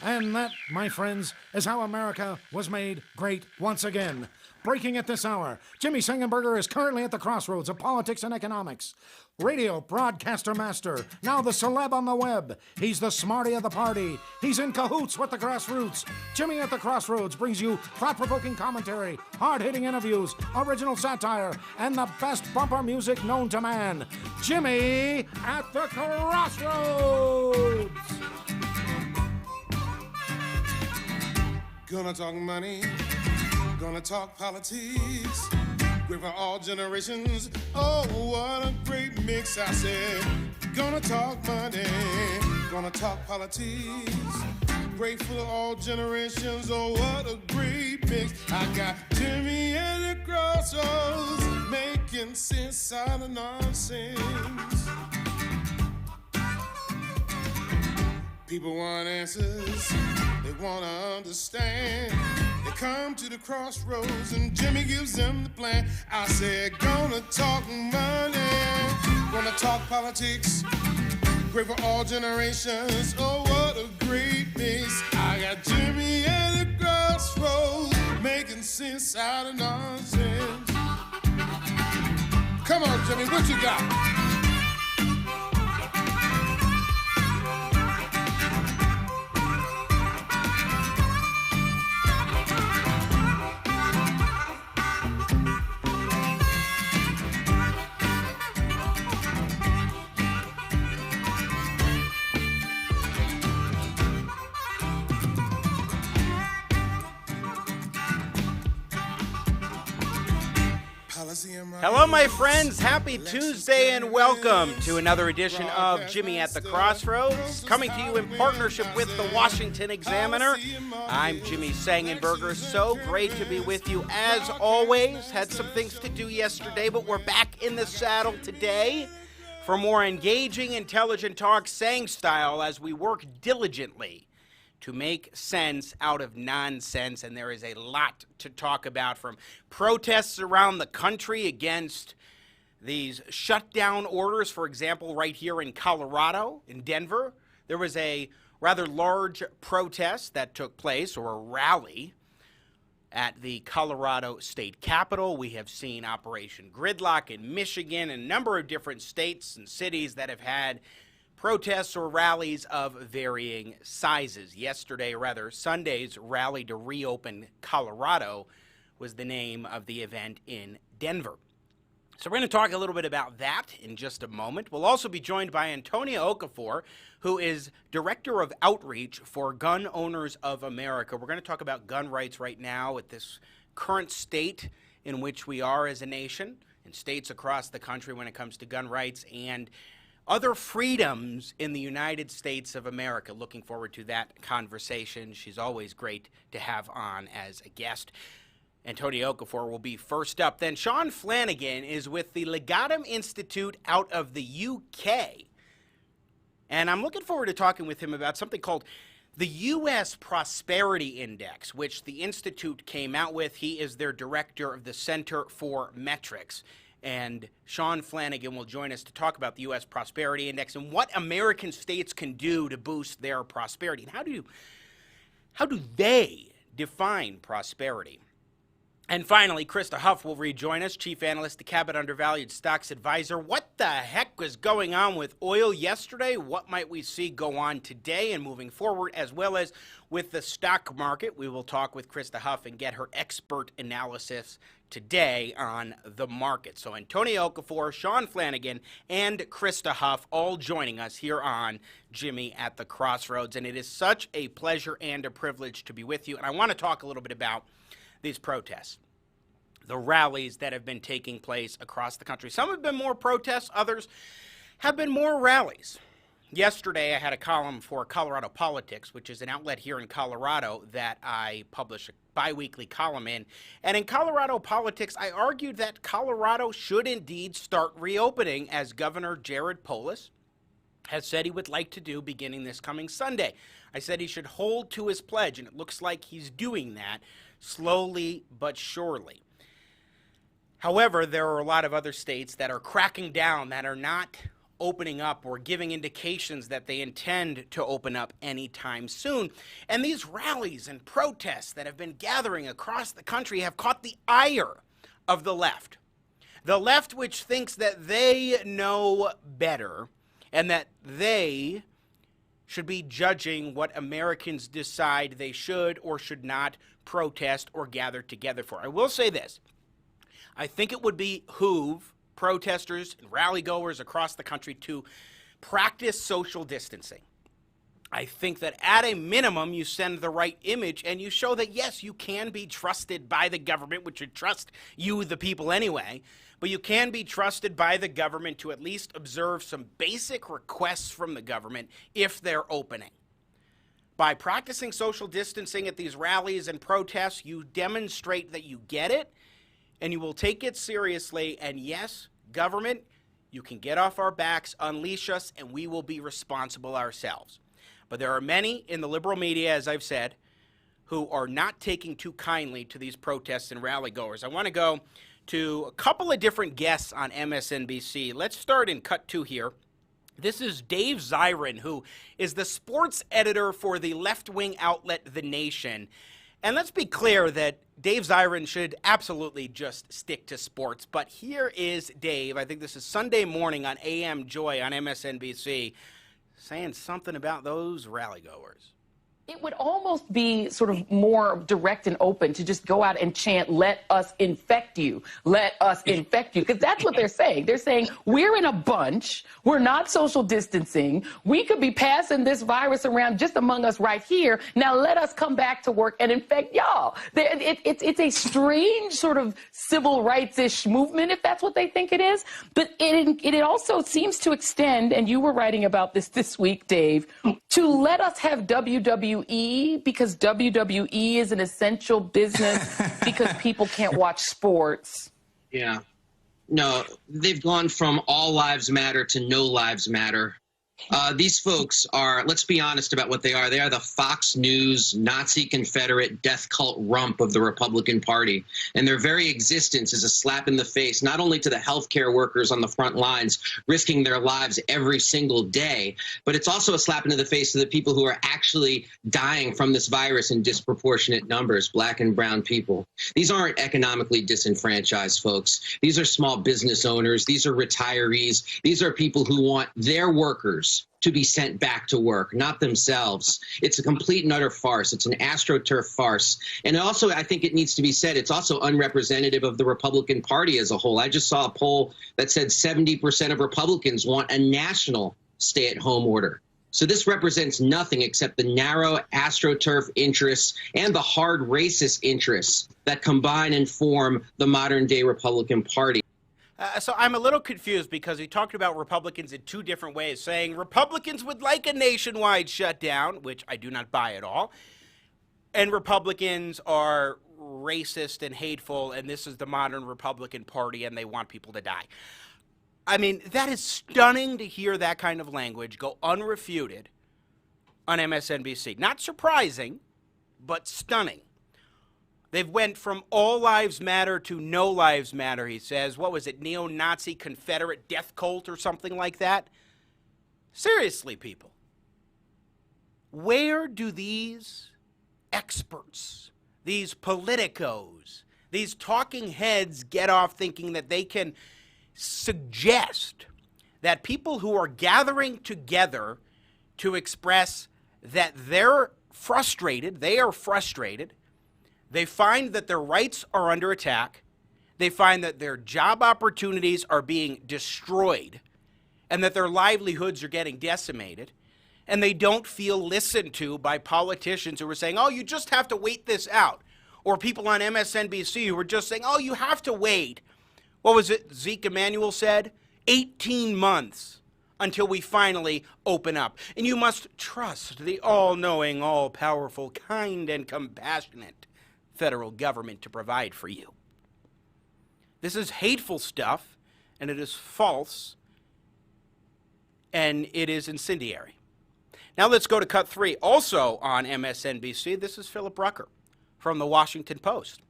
And that, my friends, is how America was made great once again. Breaking at this hour, Jimmy Sengenberger is currently at the crossroads of politics and economics. Radio broadcaster master, now the celeb on the web. He's the smarty of the party. He's in cahoots with the grassroots. Jimmy at the Crossroads brings you thought-provoking commentary, hard-hitting interviews, original satire, and the best bumper music known to man. Jimmy at the Crossroads! Gonna talk money, gonna talk politics. Great for all generations. Oh, what a great mix, I said. Gonna talk money, gonna talk politics. Great for all generations. Oh, what a great mix. I got Jimmy at the Crossroads, making sense out of nonsense. People want answers, they want to understand. They come to the crossroads and Jimmy gives them the plan. I said, gonna talk money, gonna talk politics. Great for all generations. Oh, what a great mix. I got Jimmy at the crossroads, making sense out of nonsense. Come on, Jimmy, what you got? Hello, my friends. Happy Tuesday and welcome to another edition of Jimmy at the Crossroads, coming to you in partnership with the Washington Examiner. I'm Jimmy Sengenberger. So great to be with you as always. Had some things to do yesterday, but we're back in the saddle today for more engaging, intelligent talk, Sang style, as we work diligently to make sense out of nonsense. And there is a lot to talk about, from protests around the country against these shutdown orders. For example, right here in Colorado, in Denver, there was a rather large protest that took place, or a rally, at the Colorado State Capitol. We have seen Operation Gridlock in Michigan and a number of different states and cities that have had protests or rallies of varying sizes. Sunday's rally to reopen Colorado was the name of the event in Denver. So we're going to talk a little bit about that in just a moment. We'll also be joined by Antonia Okafor, who is Director of Outreach for Gun Owners of America. We're going to talk about gun rights right now at this current state in which we are as a nation, in states across the country when it comes to gun rights and other freedoms in the United States of America. Looking forward to that conversation. She's always great to have on as a guest. Antonia Okafor will be first up. Then Shaun Flanagan is with the Legatum Institute out of the UK. And I'm looking forward to talking with him about something called the U.S. Prosperity Index, which the Institute came out with. He is their director of the Center for Metrics. And Shaun Flanagan will join us to talk about the U.S. Prosperity Index and what American states can do to boost their prosperity. And how do they define prosperity? And finally, Crista Huff will rejoin us, Chief Analyst at Cabot Undervalued Stocks Advisor. What the heck was going on with oil yesterday? What might we see go on today and moving forward, as well as with the stock market? We will talk with Crista Huff and get her expert analysis today on the market. So Antonia Okafor, Shaun Flanagan, and Crista Huff all joining us here on Jimmy at the Crossroads. And it is such a pleasure and a privilege to be with you. And I want to talk a little bit about these protests, the rallies that have been taking place across the country. Some have been more protests, others have been more rallies. Yesterday, I had a column for Colorado Politics, which is an outlet here in Colorado that I publish a biweekly column in. And in Colorado Politics, I argued that Colorado should indeed start reopening, as Governor Jared Polis has said he would like to do beginning this coming Sunday. I said he should hold to his pledge, and it looks like he's doing that slowly but surely. However, there are a lot of other states that are cracking down, that are not opening up or giving indications that they intend to open up anytime soon. And these rallies and protests that have been gathering across the country have caught the ire of the left. The left, which thinks that they know better and that they should be judging what Americans decide they should or should not protest or gather together for. I will say this. I think it would behoove protesters and rally goers across the country to practice social distancing. I think that at a minimum, you send the right image and you show that, yes, you can be trusted by the government, which should trust you, the people, anyway. But you can be trusted by the government to at least observe some basic requests from the government if they're opening. By practicing social distancing at these rallies and protests, you demonstrate that you get it and you will take it seriously. And yes, government, you can get off our backs, unleash us, and we will be responsible ourselves. But there are many in the liberal media, as I've said, who are not taking too kindly to these protests and rally goers. I want to go to a couple of different guests on MSNBC. Let's start in cut 2 here. This is Dave Zirin, who is the sports editor for the left-wing outlet The Nation. And let's be clear that Dave Zirin should absolutely just stick to sports. But here is Dave, I think this is Sunday morning on AM Joy on MSNBC, saying something about those rally goers. It would almost be sort of more direct and open to just go out and chant, let us infect you, let us infect you. Because that's what they're saying. They're saying, we're in a bunch, we're not social distancing, we could be passing this virus around just among us right here. Now let us come back to work and infect y'all. It's a strange sort of civil rights-ish movement, if that's what they think it is. But it also seems to extend, and you were writing about this week, Dave, to let us have WWE because WWE is an essential business because people can't watch sports. Yeah. No, they've gone from all lives matter to no lives matter. These folks are, let's be honest about what they are. They are the Fox News, Nazi Confederate, death cult rump of the Republican Party. And their very existence is a slap in the face, not only to the healthcare workers on the front lines, risking their lives every single day, but it's also a slap into the face to the people who are actually dying from this virus in disproportionate numbers, black and brown people. These aren't economically disenfranchised folks. These are small business owners. These are retirees. These are people who want their workers to be sent back to work, not themselves. It's a complete and utter farce. It's an AstroTurf farce. And also, I think it needs to be said, it's also unrepresentative of the Republican Party as a whole. I just saw a poll that said 70% of Republicans want a national stay-at-home order. So this represents nothing except the narrow AstroTurf interests and the hard racist interests that combine and form the modern-day Republican Party. So I'm a little confused because he talked about Republicans in two different ways, saying Republicans would like a nationwide shutdown, which I do not buy at all, and Republicans are racist and hateful, and this is the modern Republican Party, and they want people to die. I mean, that is stunning to hear that kind of language go unrefuted on MSNBC. Not surprising, but stunning. They've went from all lives matter to no lives matter, he says. What was it, neo-Nazi Confederate death cult or something like that? Seriously, people. Where do these experts, these politicos, these talking heads get off thinking that they can suggest that people who are gathering together to express that they're frustrated, they find that their rights are under attack. They find that their job opportunities are being destroyed and that their livelihoods are getting decimated. And they don't feel listened to by politicians who are saying, oh, you just have to wait this out. Or people on MSNBC who are just saying, oh, you have to wait. What was it Zeke Emanuel said? 18 months until we finally open up. And you must trust the all-knowing, all-powerful, kind, and compassionate federal government to provide for you. This is hateful stuff, and it is false, and it is incendiary. Now let's go to cut 3. Also on MSNBC, this is Philip Rucker from the Washington Post,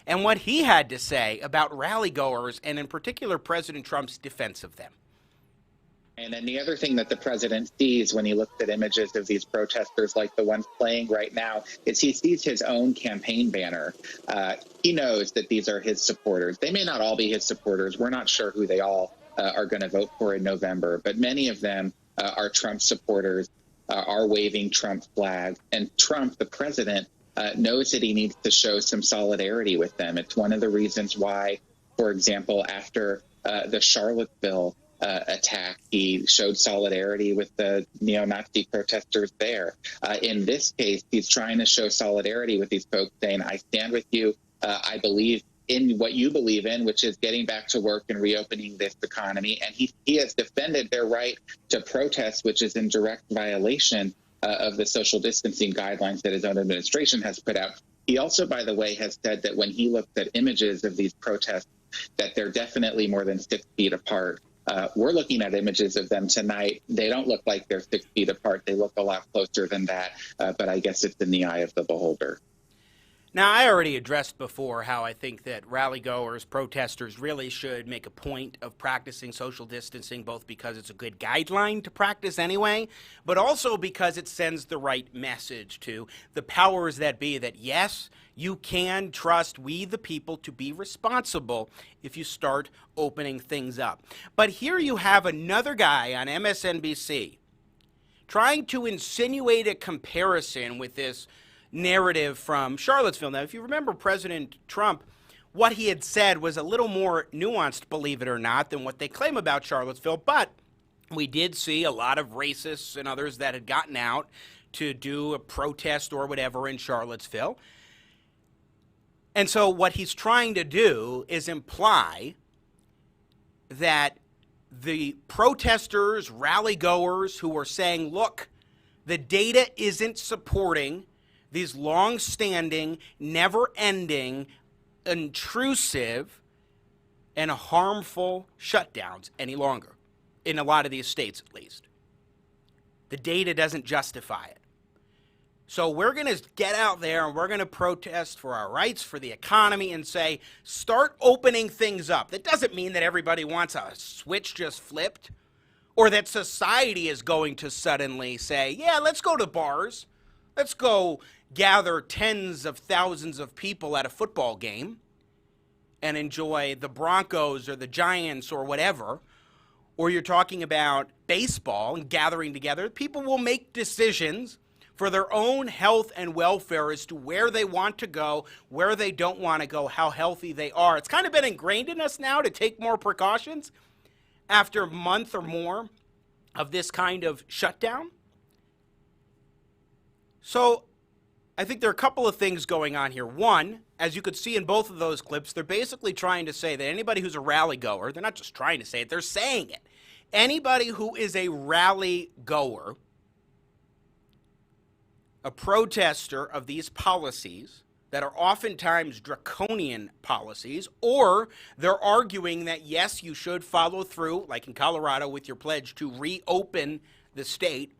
and what he had to say about rally goers, and in particular President Trump's defense of them. And then the other thing that the president sees when he looks at images of these protesters like the ones playing right now is he sees his own campaign banner. He knows that these are his supporters. They may not all be his supporters. We're not sure who they all are going to vote for in November, but many of them are Trump supporters, are waving Trump flags. And Trump, the president, knows that he needs to show some solidarity with them. It's one of the reasons why, for example, after the Charlottesville attack, he showed solidarity with the neo-Nazi protesters there. In this case, he's trying to show solidarity with these folks, saying, I stand with you. I believe in what you believe in, which is getting back to work and reopening this economy. And he has defended their right to protest, which is in direct violation of the social distancing guidelines that his own administration has put out. He also, by the way, has said that when he looks at images of these protests, that they're definitely more than 6 feet apart. We're looking at images of them tonight. They don't look like they're 6 feet apart. They look a lot closer than that, but I guess it's in the eye of the beholder. Now, I already addressed before how I think that rally goers, protesters really should make a point of practicing social distancing, both because it's a good guideline to practice anyway, but also because it sends the right message to the powers that be that, yes, you can trust we, the people, to be responsible if you start opening things up. But here you have another guy on MSNBC trying to insinuate a comparison with this narrative from Charlottesville. Now, if you remember President Trump, what he had said was a little more nuanced, believe it or not, than what they claim about Charlottesville, but we did see a lot of racists and others that had gotten out to do a protest or whatever in Charlottesville. And so what he's trying to do is imply that the protesters, rally goers who are saying, look, the data isn't supporting these long-standing, never-ending, intrusive, and harmful shutdowns any longer, in a lot of these states at least. The data doesn't justify it. So we're going to get out there and we're going to protest for our rights, for the economy, and say, start opening things up. That doesn't mean that everybody wants a switch just flipped, or that society is going to suddenly say, yeah, let's go to bars. Let's go gather tens of thousands of people at a football game and enjoy the Broncos or the Giants or whatever. Or you're talking about baseball and gathering together. People will make decisions for their own health and welfare as to where they want to go, where they don't want to go, how healthy they are. It's kind of been ingrained in us now to take more precautions after a month or more of this kind of shutdown. So I think there are a couple of things going on here. One, as you could see in both of those clips, they're basically trying to say that anybody who's a rally goer, they're not just trying to say it, they're saying it. Anybody who is a rally goer, a protester of these policies that are oftentimes draconian policies, or they're arguing that, yes, you should follow through, like in Colorado with your pledge to reopen the state,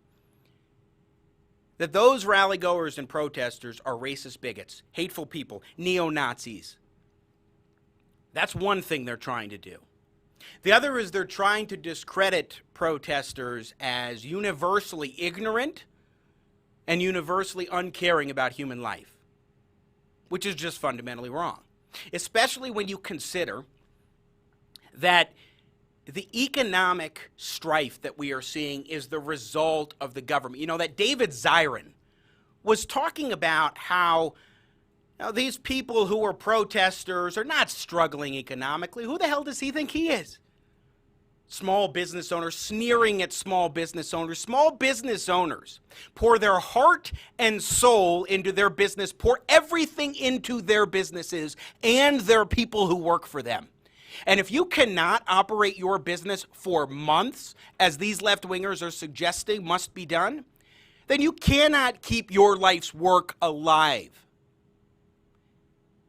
that those rally goers and protesters are racist bigots, hateful people, neo-Nazis. That's one thing they're trying to do. The other is they're trying to discredit protesters as universally ignorant and universally uncaring about human life, which is just fundamentally wrong, especially when you consider that the economic strife that we are seeing is the result of the government. You know, that David Zirin was talking about how these people who are protesters are not struggling economically. Who the hell does he think he is? Small business owners, sneering at small business owners. Small business owners pour their heart and soul into their business, pour everything into their businesses and their people who work for them. And if you cannot operate your business for months, as these left-wingers are suggesting must be done, then you cannot keep your life's work alive.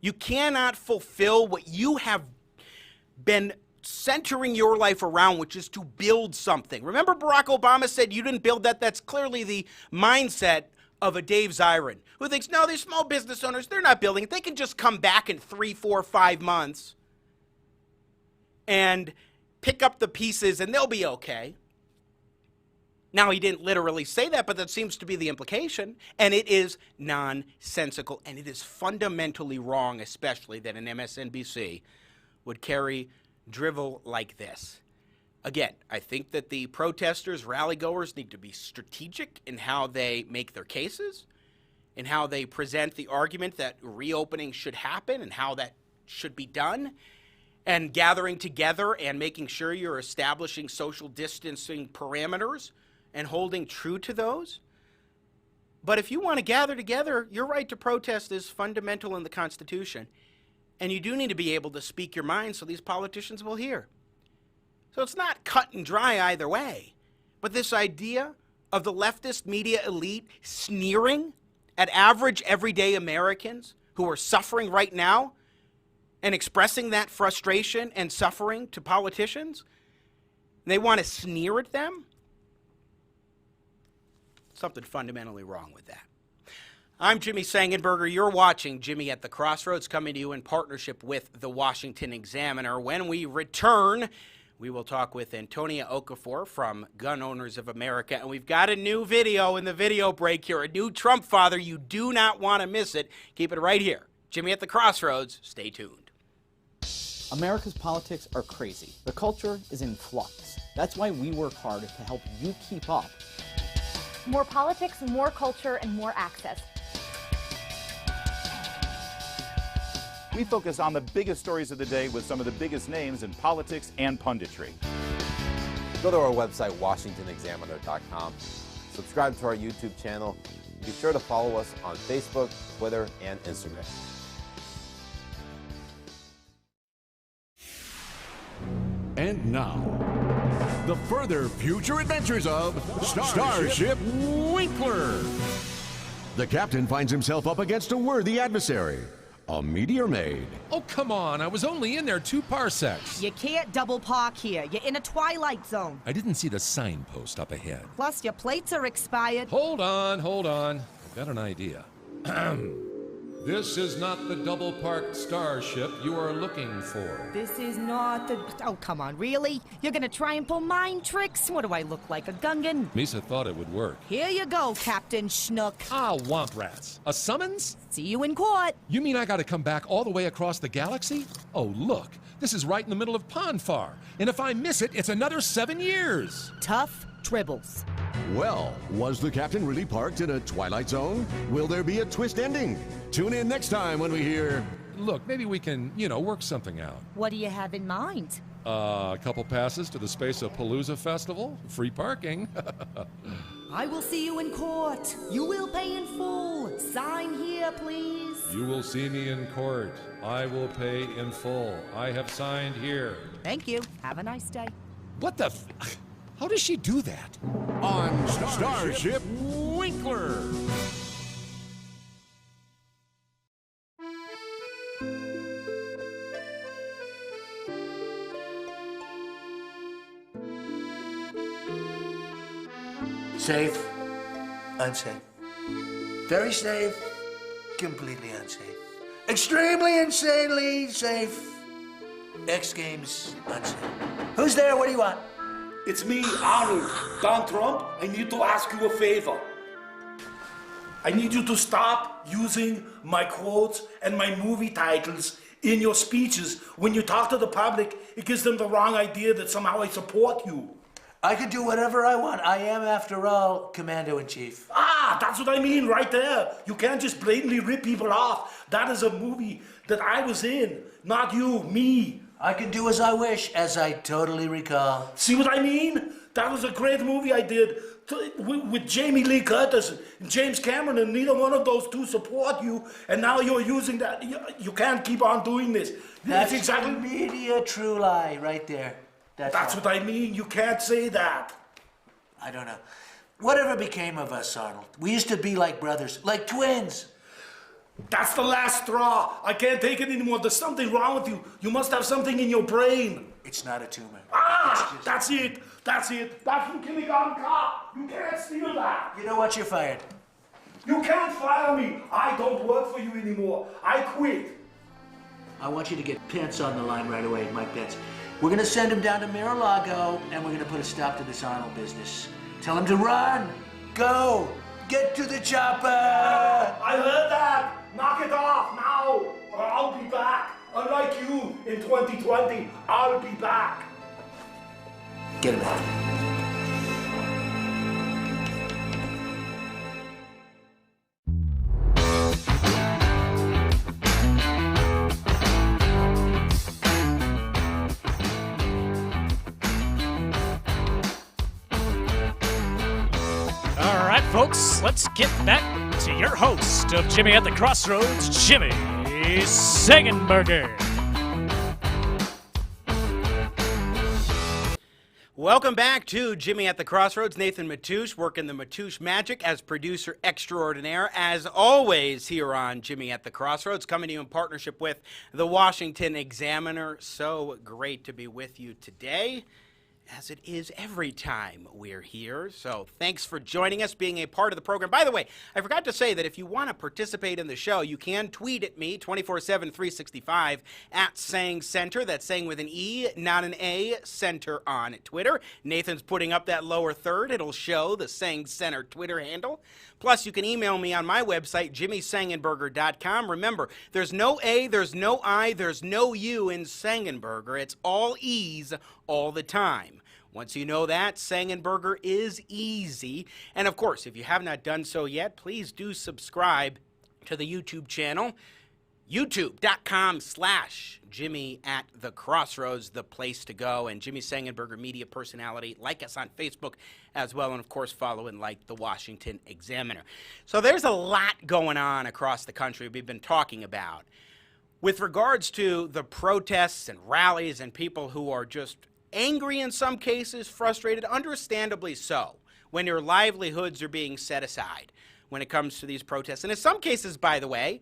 You cannot fulfill what you have been centering your life around, which is to build something. Remember Barack Obama said you didn't build that? That's clearly the mindset of a Dave Zirin, who thinks, no, these small business owners, they're not building it. They can just come back in 3, 4, 5 months and pick up the pieces and they'll be okay. Now, he didn't literally say that, but that seems to be the implication, and it is nonsensical, and it is fundamentally wrong, especially that an MSNBC would carry drivel like this. Again, I think that the protesters, rally-goers need to be strategic in how they make their cases, in how they present the argument that reopening should happen and how that should be done, and gathering together and making sure you're establishing social distancing parameters and holding true to those. But if you want to gather together, your right to protest is fundamental in the Constitution. And you do need to be able to speak your mind so these politicians will hear. So it's not cut and dry either way. But this idea of the leftist media elite sneering at average everyday Americans who are suffering right now and expressing that frustration and suffering to politicians, they want to sneer at them? Something fundamentally wrong with that. I'm Jimmy Sengenberger. You're watching Jimmy at the Crossroads, coming to you in partnership with the Washington Examiner. When we return, we will talk with Antonia Okafor from Gun Owners of America. And we've got a new video in the video break here, a new Trump father. You do not want to miss it. Keep it right here. Jimmy at the Crossroads. Stay tuned. America's politics are crazy. The culture is in flux. That's why we work hard to help you keep up. More politics, more culture, and more access. We focus on the biggest stories of the day with some of the biggest names in politics and punditry. Go to our website, WashingtonExaminer.com. Subscribe to our YouTube channel. Be sure to follow us on Facebook, Twitter, and Instagram. And now, the further future adventures of Starship Winkler. The captain finds himself up against a worthy adversary, a meteor maid. Oh, come on. I was only in there 2 parsecs. You can't double park here. You're in a twilight zone. I didn't see the signpost up ahead. Plus, your plates are expired. Hold on. I've got an idea. This is not the double-parked starship you are looking for. This is not the... Oh, come on, really? You're gonna try and pull mind tricks? What do I look like, a Gungan? Misa thought it would work. Here you go, Captain Schnook. Ah, womp rats. A summons? See you in court. You mean I gotta come back all the way across the galaxy? Oh, look. This is right in the middle of Ponfar. And if I miss it, it's another 7 years. Tough tribbles. Well, was the captain really parked in a twilight zone? Will there be a twist ending? Tune in next time when we hear... Look, maybe we can, work something out. What do you have in mind? A couple passes to the Space-a-Palooza Festival. Free parking. I will see you in court. You will pay in full. Sign here, please. You will see me in court. I will pay in full. I have signed here. Thank you. Have a nice day. What the How does she do that? On Starship Winkler. Safe, unsafe. Very safe, completely unsafe. Extremely insanely safe. X Games unsafe. Who's there? What do you want? It's me, Arnold. Don Trump, I need to ask you a favor. I need you to stop using my quotes and my movie titles in your speeches. When you talk to the public, it gives them the wrong idea that somehow I support you. I can do whatever I want. I am, after all, Commander-in-Chief. Ah, that's what I mean right there. You can't just blatantly rip people off. That is a movie that I was in, not you, me. I can do as I wish, as I totally recall. See what I mean? That was a great movie I did with Jamie Lee Curtis and James Cameron, and neither one of those two support you, and now you're using that. You can't keep on doing this. That's exactly media true lie right there. That's what I mean. You can't say that. I don't know. Whatever became of us, Arnold? We used to be like brothers, like twins. That's the last straw. I can't take it anymore. There's something wrong with you. You must have something in your brain. It's not a tumor. Ah, that's it. That's from Kindergarten Cop. You can't steal that. You know what? You're fired. You can't fire me. I don't work for you anymore. I quit. I want you to get Pence on the line right away, Mike Pence. We're going to send him down to Mar-a-Lago, and we're going to put a stop to this Arnold business. Tell him to run. Go. Get to the chopper. I heard that. Knock it off now, or I'll be back. Unlike you in 2020, I'll be back. Get him out. All right, folks, let's get back to your host of Jimmy at the Crossroads, Jimmy Sengenberger. Welcome back to Jimmy at the Crossroads. Nathan Matoush working the Matoush magic as producer extraordinaire. As always here on Jimmy at the Crossroads, coming to you in partnership with the Washington Examiner. So great to be with you today, as it is every time we're here. So thanks for joining us, being a part of the program. By the way, I forgot to say that if you want to participate in the show, you can tweet at me 24/7, 365 at Sang Center. That's Sang with an E, not an A, Center on Twitter. Nathan's putting up that lower third. It'll show the Sang Center Twitter handle. Plus, you can email me on my website, jimmysengenberger.com. Remember, there's no A, there's no I, there's no U in Sengenberger. It's all E's all the time. Once you know that, Sengenberger is easy. And of course, if you have not done so yet, please do subscribe to the YouTube channel. YouTube.com/Jimmy at the Crossroads, the place to go. And Jimmy Sengenberger, media personality. Like us on Facebook as well. And of course, follow and like the Washington Examiner. So there's a lot going on across the country we've been talking about with regards to the protests and rallies and people who are just angry in some cases, frustrated, understandably so, when their livelihoods are being set aside when it comes to these protests. And in some cases, by the way,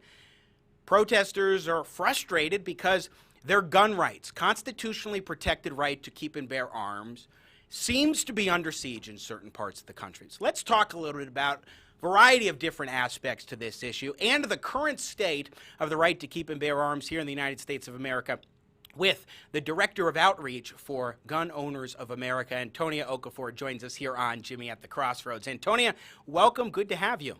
protesters are frustrated because their gun rights, constitutionally protected right to keep and bear arms, seems to be under siege in certain parts of the country. So let's talk a little bit about a variety of different aspects to this issue and the current state of the right to keep and bear arms here in the United States of America with the Director of Outreach for Gun Owners of America. Antonia Okafor joins us here on Jimmy at the Crossroads. Antonia, welcome. Good to have you.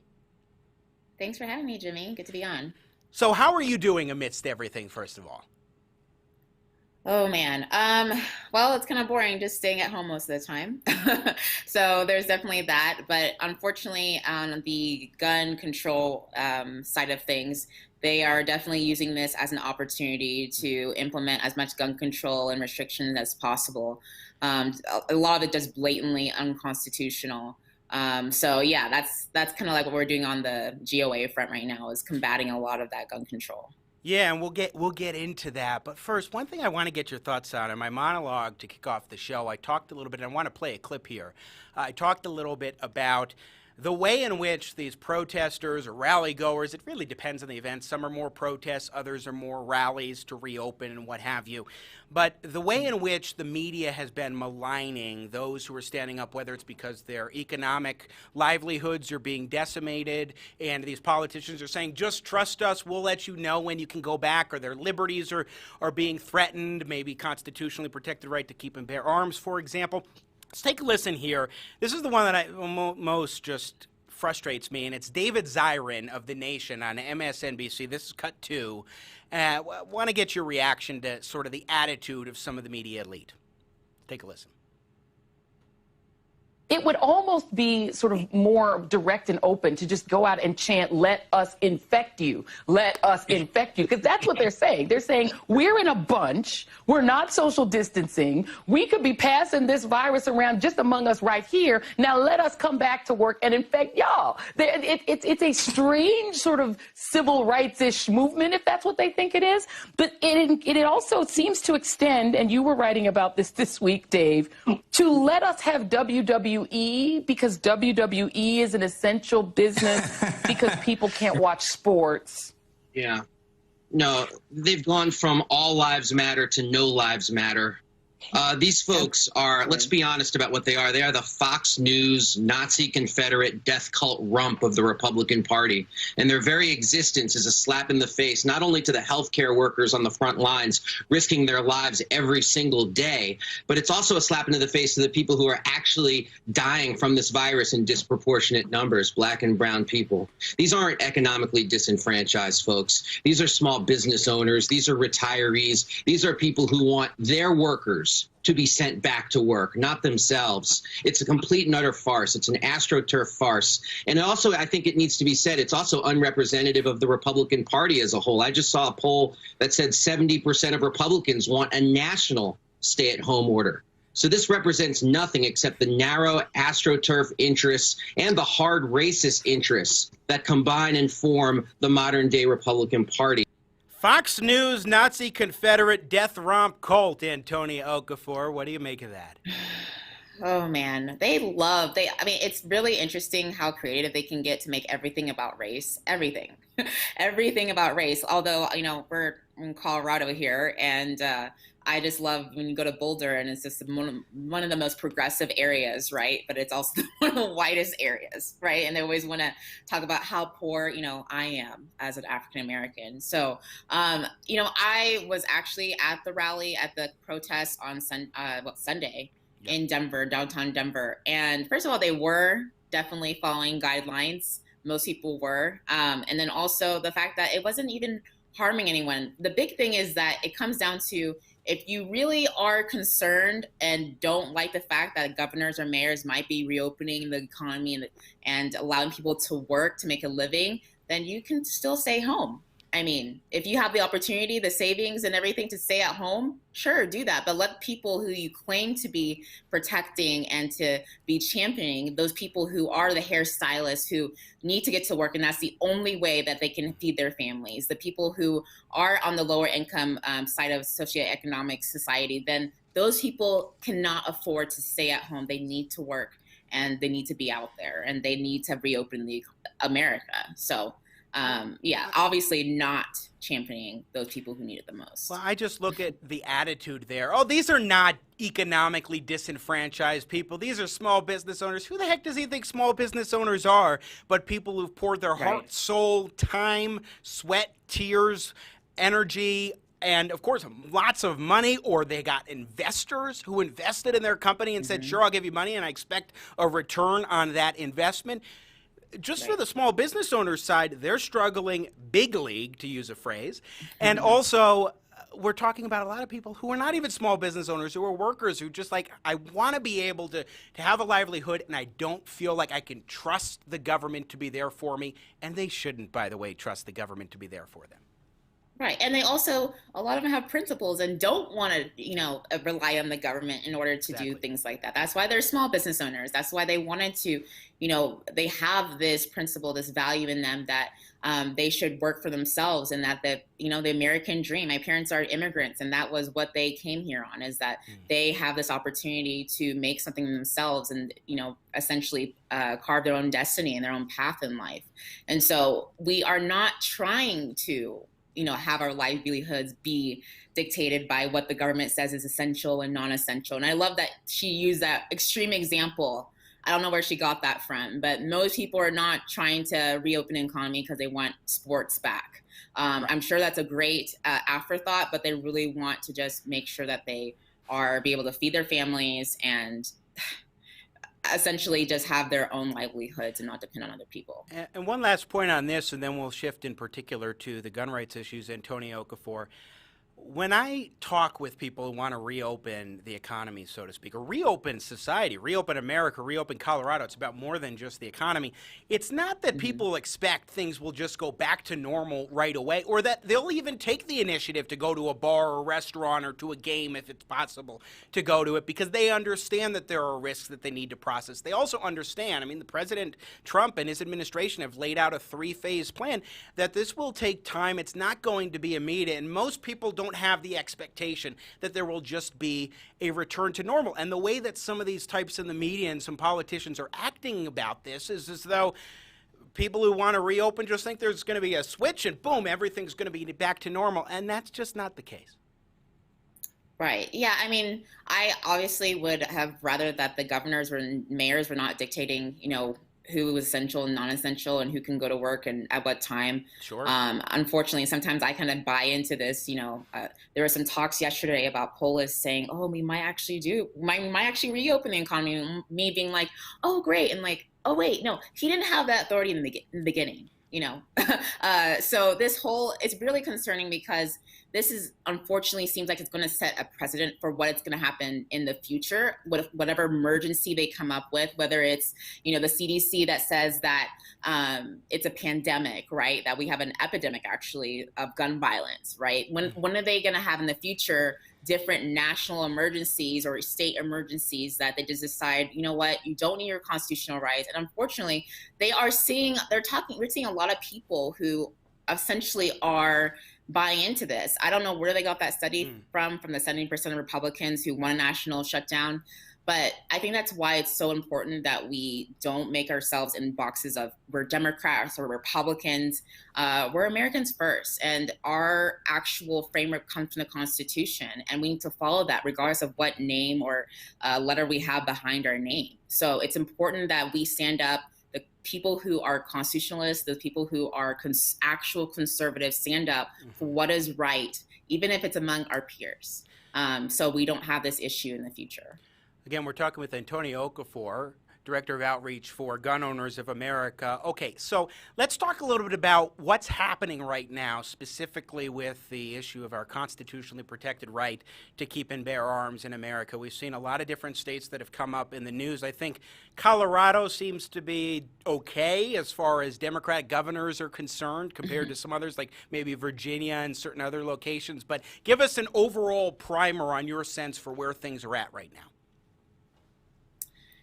Thanks for having me, Jimmy. Good to be on. So how are you doing amidst everything, first of all? Oh, man. Well, it's kind of boring just staying at home most of the time. So there's definitely that. But unfortunately, on the gun control side of things, they are definitely using this as an opportunity to implement as much gun control and restrictions as possible. A lot of it just blatantly unconstitutional. So yeah, that's kind of like what we're doing on the GOA front right now, is combating a lot of that gun control. Yeah, and we'll get into that. But first, one thing I want to get your thoughts on, in my monologue to kick off the show, I talked a little bit, and I want to play a clip here. I talked a little bit about the way in which these protesters or rally goers, it really depends on the event. Some are more protests, others are more rallies to reopen and what have you. But the way in which the media has been maligning those who are standing up, whether it's because their economic livelihoods are being decimated and these politicians are saying, just trust us, we'll let you know when you can go back, or their liberties are being threatened, maybe constitutionally protected right to keep and bear arms, for example. Let's take a listen here. This is the one that most just frustrates me, and it's David Zirin of The Nation on MSNBC. This is cut 2. I want to get your reaction to sort of the attitude of some of the media elite. Take a listen. It would almost be sort of more direct and open to just go out and chant, let us infect you, let us infect you, because that's what they're saying. They're saying, we're in a bunch, we're not social distancing, we could be passing this virus around just among us right here, now let us come back to work and infect y'all. It's a strange sort of civil rights-ish movement, if that's what they think it is, but it also seems to extend, and you were writing about this week, Dave, to let us have WWE, because WWE is an essential business because people can't watch sports. Yeah. No, they've gone from all lives matter to no lives matter. These folks are, let's be honest about what they are. They are the Fox News, Nazi Confederate death cult rump of the Republican Party. And their very existence is a slap in the face, not only to the healthcare workers on the front lines risking their lives every single day, but it's also a slap into the face to the people who are actually dying from this virus in disproportionate numbers, black and brown people. These aren't economically disenfranchised folks. These are small business owners. These are retirees. These are people who want their workers to be sent back to work, not themselves. It's a complete and utter farce. It's an AstroTurf farce. And also, I think it needs to be said, it's also unrepresentative of the Republican Party as a whole. I just saw a poll that said 70% of Republicans want a national stay-at-home order. So this represents nothing except the narrow AstroTurf interests and the hard racist interests that combine and form the modern-day Republican Party. Fox News, Nazi Confederate death romp cult, Antonia Okafor. What do you make of that? Oh man, I mean, it's really interesting how creative they can get to make everything about race. Everything. Everything about race. Although, you know, we're in Colorado here, and I just love when you go to Boulder, and it's just one of the most progressive areas, right? But it's also one of the whitest areas, right? And they always want to talk about how poor, you know, I am as an African American. So, you know, I was actually at the rally, at the protest on Sunday in Denver, downtown Denver. And first of all, they were definitely following guidelines. Most people were. And then also the fact that it wasn't even harming anyone. The big thing is that it comes down to, if you really are concerned and don't like the fact that governors or mayors might be reopening the economy and allowing people to work to make a living, then you can still stay home. I mean, if you have the opportunity, the savings and everything to stay at home, sure, do that. But let people who you claim to be protecting and to be championing, those people who are the hairstylists who need to get to work, and that's the only way that they can feed their families, the people who are on the lower income side of socioeconomic society, then those people cannot afford to stay at home. They need to work, and they need to be out there, and they need to reopen America. So yeah, obviously not championing those people who need it the most. Well, I just look at the attitude there. Oh, these are not economically disenfranchised people. These are small business owners. Who the heck does he think small business owners are? But people who've poured their heart, soul, time, sweat, tears, energy, and of course, lots of money, or they got investors who invested in their company and said, sure, I'll give you money and I expect a return on that investment. Just for the small business owners side, they're struggling big league, to use a phrase. And also, we're talking about a lot of people who are not even small business owners, who are workers, who just like, I want to be able to have a livelihood, and I don't feel like I can trust the government to be there for me. And they shouldn't, by the way, trust the government to be there for them. Right. And they also, a lot of them have principles and don't want to, you know, rely on the government in order to do things like that. That's why they're small business owners. That's why they wanted to, you know, they have this principle, this value in them that they should work for themselves, and that you know, the American dream. My parents are immigrants, and that was what they came here on, is that they have this opportunity to make something themselves and, you know, essentially carve their own destiny and their own path in life. And so we are not trying to, you know, have our livelihoods be dictated by what the government says is essential and non-essential. And I love that she used that extreme example. I don't know where she got that from, but most people are not trying to reopen the economy because they want sports back. I'm sure that's a great afterthought, but they really want to just make sure that they are be able to feed their families and essentially just have their own livelihoods and not depend on other people. And one last point on this, and then we'll shift in particular to the gun rights issues, Antonia Okafor. When I talk with people who want to reopen the economy, so to speak, or reopen society, reopen America, reopen Colorado, it's about more than just the economy. It's not that people expect things will just go back to normal right away, or that they'll even take the initiative to go to a bar or a restaurant or to a game if it's possible to go to it, because they understand that there are risks that they need to process. They also understand, I mean, the President Trump and his administration have laid out a 3-phase plan, that this will take time. It's not going to be immediate, and most people don't have the expectation that there will just be a return to normal. And the way that some of these types in the media and some politicians are acting about this is as though people who want to reopen just think there's going to be a switch and boom, everything's going to be back to normal. And that's just not the case. Right. Yeah. I mean, I obviously would have rather that the governors or mayors were not dictating, who was essential and non-essential and who can go to work and at what time. Sure. Unfortunately, sometimes I kind of buy into this. There were some talks yesterday about Polis saying, "Oh, we might actually reopen the economy." Me being like, "Oh, great," and like, "Oh, wait, no, he didn't have that authority in the beginning." So it's really concerning because this is unfortunately seems like it's going to set a precedent for what it's going to happen in the future, whatever emergency they come up with, whether it's, the CDC that says that it's a pandemic, right? That we have an epidemic actually of gun violence, right? When are they going to have in the future different national emergencies or state emergencies that they just decide, you know what, you don't need your constitutional rights. And unfortunately, we're seeing a lot of people who essentially are buying into this. I don't know where they got that study from the 70% of Republicans who want a national shutdown. But I think that's why it's so important that we don't make ourselves in boxes of we're Democrats or Republicans. We're Americans first, and our actual framework comes from the Constitution, and we need to follow that regardless of what name or letter we have behind our name. So it's important that we stand up. The people who are constitutionalists, the people who are actual conservatives, stand up for what is right, even if it's among our peers, so we don't have this issue in the future. Again, we're talking with Antonia Okafor, Director of Outreach for Gun Owners of America. Okay, so let's talk a little bit about what's happening right now, specifically with the issue of our constitutionally protected right to keep and bear arms in America. We've seen a lot of different states that have come up in the news. I think Colorado seems to be okay as far as Democrat governors are concerned compared to some others, like maybe Virginia and certain other locations. But give us an overall primer on your sense for where things are at right now.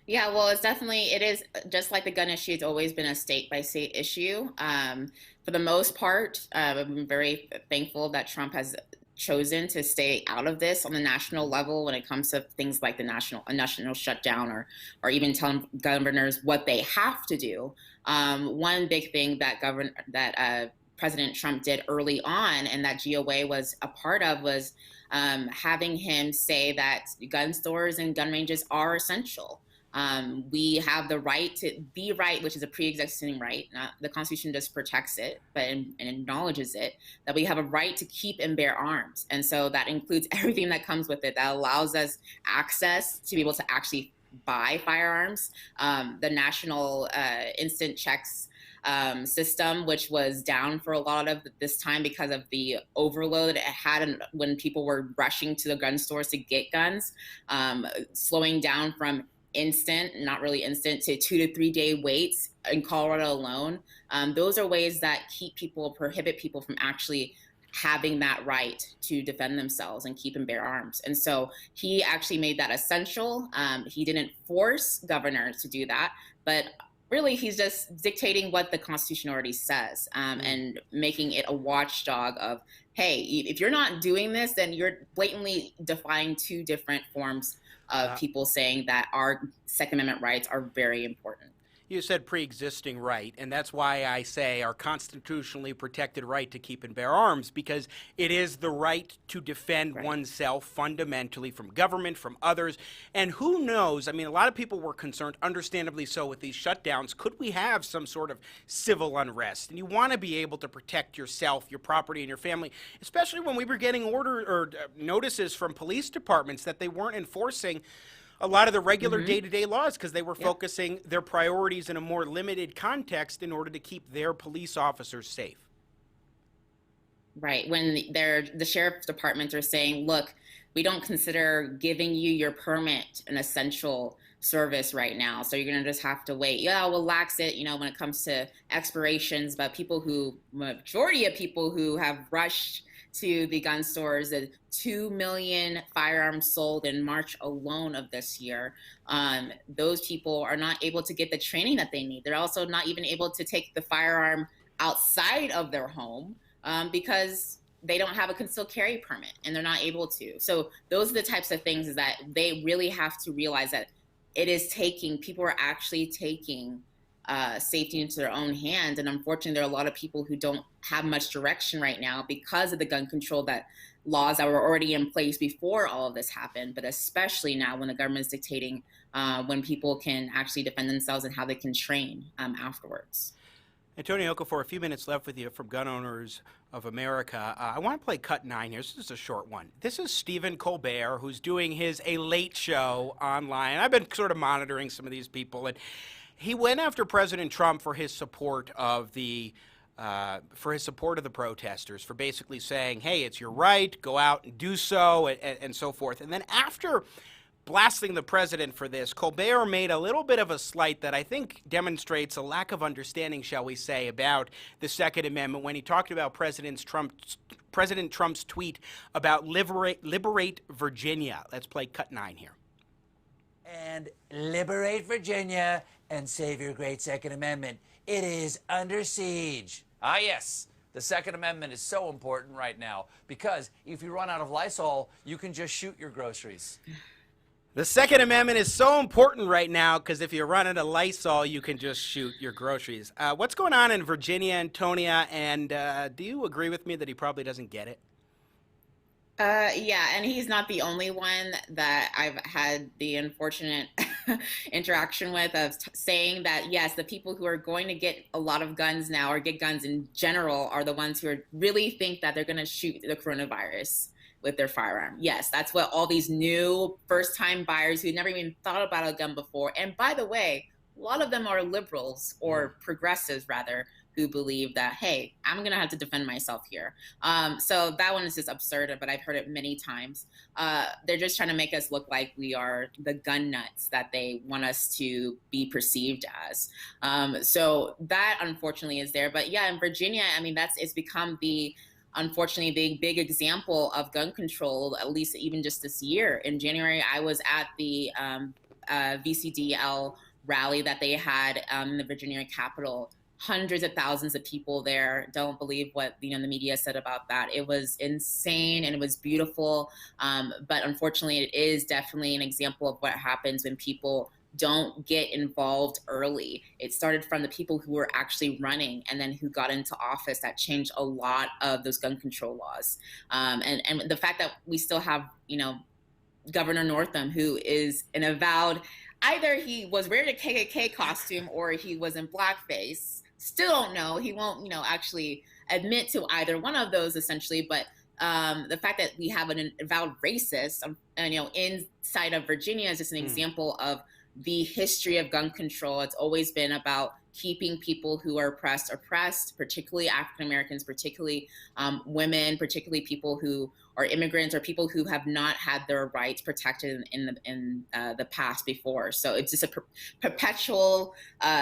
Yeah, well, it is just like the gun issue. It's always been a state-by-state issue. For the most part, I'm very thankful that Trump has chosen to stay out of this on the national level when it comes to things like a national shutdown or even telling governors what they have to do. One big thing that President Trump did early on and that GOA was a part of was having him say that gun stores and gun ranges are essential. We have the right to be right, which is a pre-existing right. The Constitution just protects it, but and acknowledges it, that we have a right to keep and bear arms. And so that includes everything that comes with it, that allows us access to be able to actually buy firearms. The national instant checks system, which was down for a lot of this time because of the overload it had when people were rushing to the gun stores to get guns, slowing down from not really instant, to 2 to 3 day waits in Colorado alone. Those are ways that prohibit people from actually having that right to defend themselves and keep and bear arms. And so he actually made that essential. He didn't force governors to do that, but really he's just dictating what the Constitution already says, and making it a watchdog of, hey, if you're not doing this, then you're blatantly defying two different forms of people saying that our Second Amendment rights are very important. You said pre-existing right, and that's why I say our constitutionally protected right to keep and bear arms, because it is the right to defend oneself fundamentally from government, from others. And who knows, I mean, a lot of people were concerned, understandably so, with these shutdowns. Could we have some sort of civil unrest? And you want to be able to protect yourself, your property, and your family, especially when we were getting notices from police departments that they weren't enforcing a lot of the regular day-to-day laws because they were focusing their priorities in a more limited context in order to keep their police officers safe. Right. When the sheriff's departments are saying, look, we don't consider giving you your permit an essential service right now, so you're going to just have to wait. Yeah, we'll lax it, when it comes to expirations, but majority of people who have rushed to the gun stores, the 2 million firearms sold in March alone of this year, those people are not able to get the training that they need. They're also not even able to take the firearm outside of their home because they don't have a concealed carry permit and they're not able to. So those are the types of things that they really have to realize that people are actually taking safety into their own hands. And unfortunately, there are a lot of people who don't have much direction right now because of the gun control that laws that were already in place before all of this happened, but especially now when the government is dictating when people can actually defend themselves and how they can train afterwards. Antonia Okafor, a few minutes left with you from Gun Owners of America. I want to play cut 9 here. This is a short one. This is Stephen Colbert, who's doing his A Late Show online. I've been sort of monitoring some of these people, and he went after President Trump for his support of the protesters, for basically saying, hey, it's your right, go out and do so, and so forth. And then after blasting the president for this, Colbert made a little bit of a slight that I think demonstrates a lack of understanding, shall we say, about the Second Amendment when he talked about President Trump's tweet about liberate Virginia. Let's play cut 9 here. And liberate Virginia and save your great Second Amendment. It is under siege. Ah, yes. The Second Amendment is so important right now because if you run out of Lysol, you can just shoot your groceries. The Second Amendment is so important right now because if you run out of Lysol, you can just shoot your groceries. What's going on in Virginia, Antonia, and do you agree with me that he probably doesn't get it? Yeah, and he's not the only one that I've had the unfortunate interaction with of saying that, yes, the people who are going to get a lot of guns now or get guns in general are the ones who really think that they're going to shoot the coronavirus with their firearm. Yes, that's what all these new first-time buyers who never even thought about a gun before. And by the way, a lot of them are liberals or progressives, rather, who believe that, hey, I'm going to have to defend myself here. So that one is just absurd, but I've heard it many times. They're just trying to make us look like we are the gun nuts that they want us to be perceived as. So that, unfortunately, is there. But yeah, in Virginia, I mean, it's become unfortunately, the big example of gun control, at least even just this year. In January, I was at the VCDL rally that they had in the Virginia Capitol. Hundreds of thousands of people there. Don't believe what the media said about that. It was insane and it was beautiful. But unfortunately, it is definitely an example of what happens when people don't get involved early. It started from the people who were actually running and then who got into office that changed a lot of those gun control laws. And the fact that we still have, Governor Northam, who is an avowed, either he was wearing a KKK costume or he was in blackface. Still don't know. He won't, actually admit to either one of those, essentially. But the fact that we have an avowed racist, inside of Virginia is just an example of the history of gun control. It's always been about keeping people who are oppressed, particularly African Americans, particularly women, particularly people who are immigrants or people who have not had their rights protected in the past before. So it's just a perpetual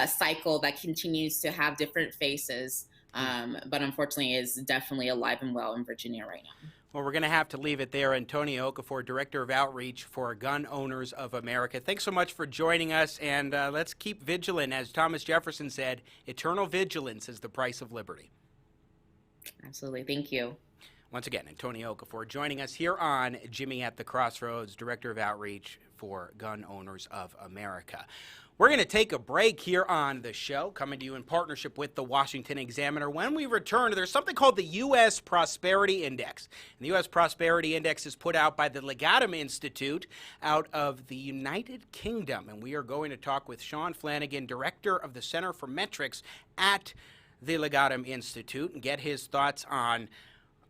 cycle that continues to have different faces, but unfortunately is definitely alive and well in Virginia right now. Well, we're going to have to leave it there. Antonia Okafor, Director of Outreach for Gun Owners of America. Thanks so much for joining us, and let's keep vigilant. As Thomas Jefferson said, eternal vigilance is the price of liberty. Absolutely. Thank you. Once again, Antonia Okafor joining us here on Jimmy at the Crossroads, Director of Outreach for Gun Owners of America. We're going to take a break here on the show, coming to you in partnership with the Washington Examiner. When we return, there's something called the U.S. Prosperity Index. And the U.S. Prosperity Index is put out by the Legatum Institute out of the United Kingdom. And we are going to talk with Shaun Flanagan, Director of the Center for Metrics at the Legatum Institute, and get his thoughts on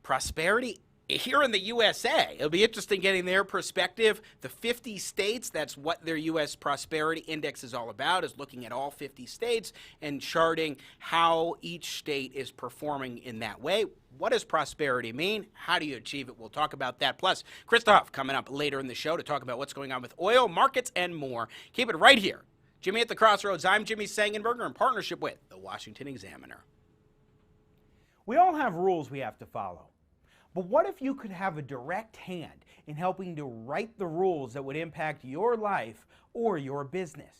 prosperity here in the USA. It'll be interesting getting their perspective. The 50 states, that's what their U.S. Prosperity Index is all about, is looking at all 50 states and charting how each state is performing in that way. What does prosperity mean? How do you achieve it? We'll talk about that. Plus, Crista Huff coming up later in the show to talk about what's going on with oil markets and more. Keep it right here. Jimmy at the Crossroads. I'm Jimmy Sengenberger in partnership with the Washington Examiner. We all have rules we have to follow. But what if you could have a direct hand in helping to write the rules that would impact your life or your business?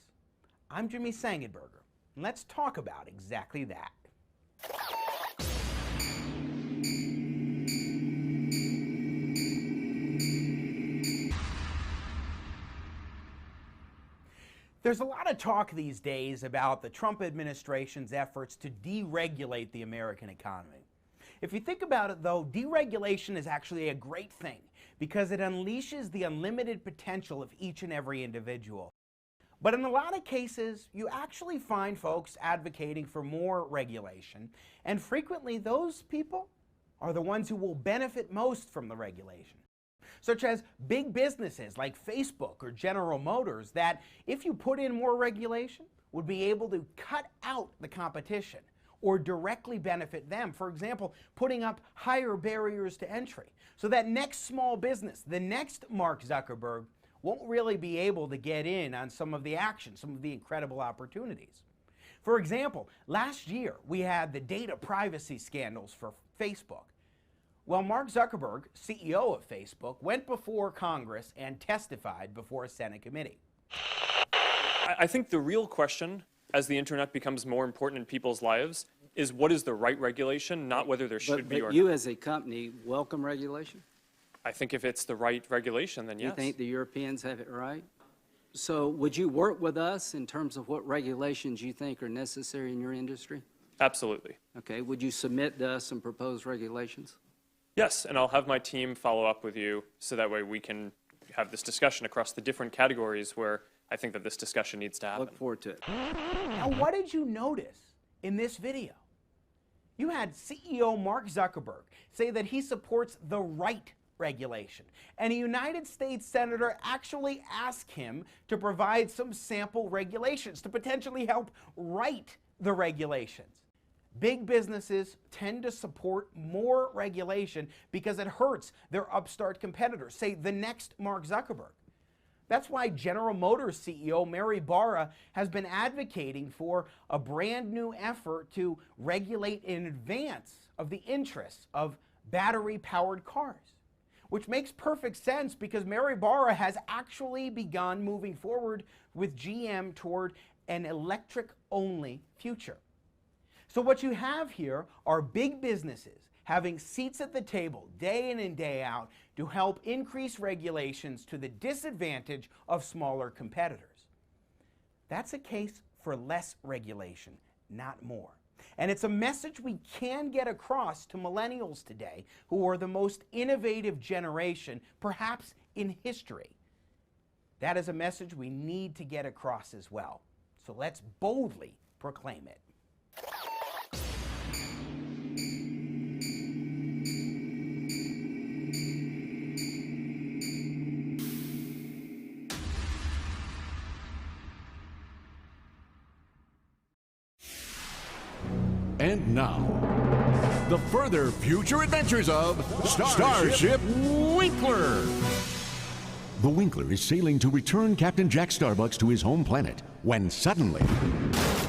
I'm Jimmy Sengenberger, and let's talk about exactly that. There's a lot of talk these days about the Trump administration's efforts to deregulate the American economy. If you think about it, though, deregulation is actually a great thing because it unleashes the unlimited potential of each and every individual. But in a lot of cases, you actually find folks advocating for more regulation, and frequently those people are the ones who will benefit most from the regulation, such as big businesses like Facebook or General Motors that, if you put in more regulation, would be able to cut out the competition or directly benefit them. For example, putting up higher barriers to entry so that next small business, the next Mark Zuckerberg, won't really be able to get in on some of the action, some of the incredible opportunities. For example, last year we had the data privacy scandals for Facebook. Well, Mark Zuckerberg, CEO of Facebook, went before Congress and testified before a Senate committee. I think the real question, as the internet becomes more important in people's lives, is what is the right regulation, not whether there should be or not. But you as a company welcome regulation? I think if it's the right regulation, then yes. You think the Europeans have it right? So would you work with us in terms of what regulations you think are necessary in your industry? Absolutely. Okay. Would you submit to us some proposed regulations? Yes, and I'll have my team follow up with you so that way we can have this discussion across the different categories where I think that this discussion needs to happen. Look forward to it. Now, what did you notice in this video? You had CEO Mark Zuckerberg say that he supports the right regulation, and a United States senator actually asked him to provide some sample regulations to potentially help write the regulations. Big businesses tend to support more regulation because it hurts their upstart competitors, say the next Mark Zuckerberg. That's why General Motors CEO Mary Barra has been advocating for a brand new effort to regulate in advance of the interests of battery-powered cars, which makes perfect sense because Mary Barra has actually begun moving forward with GM toward an electric-only future. So what you have here are big businesses having seats at the table day in and day out to help increase regulations to the disadvantage of smaller competitors. That's a case for less regulation, not more. And it's a message we can get across to millennials today, who are the most innovative generation, perhaps in history. That is a message we need to get across as well. So let's boldly proclaim it. And now, the further future adventures of Starship Winkler. The Winkler is sailing to return Captain Jack Starbucks to his home planet when suddenly...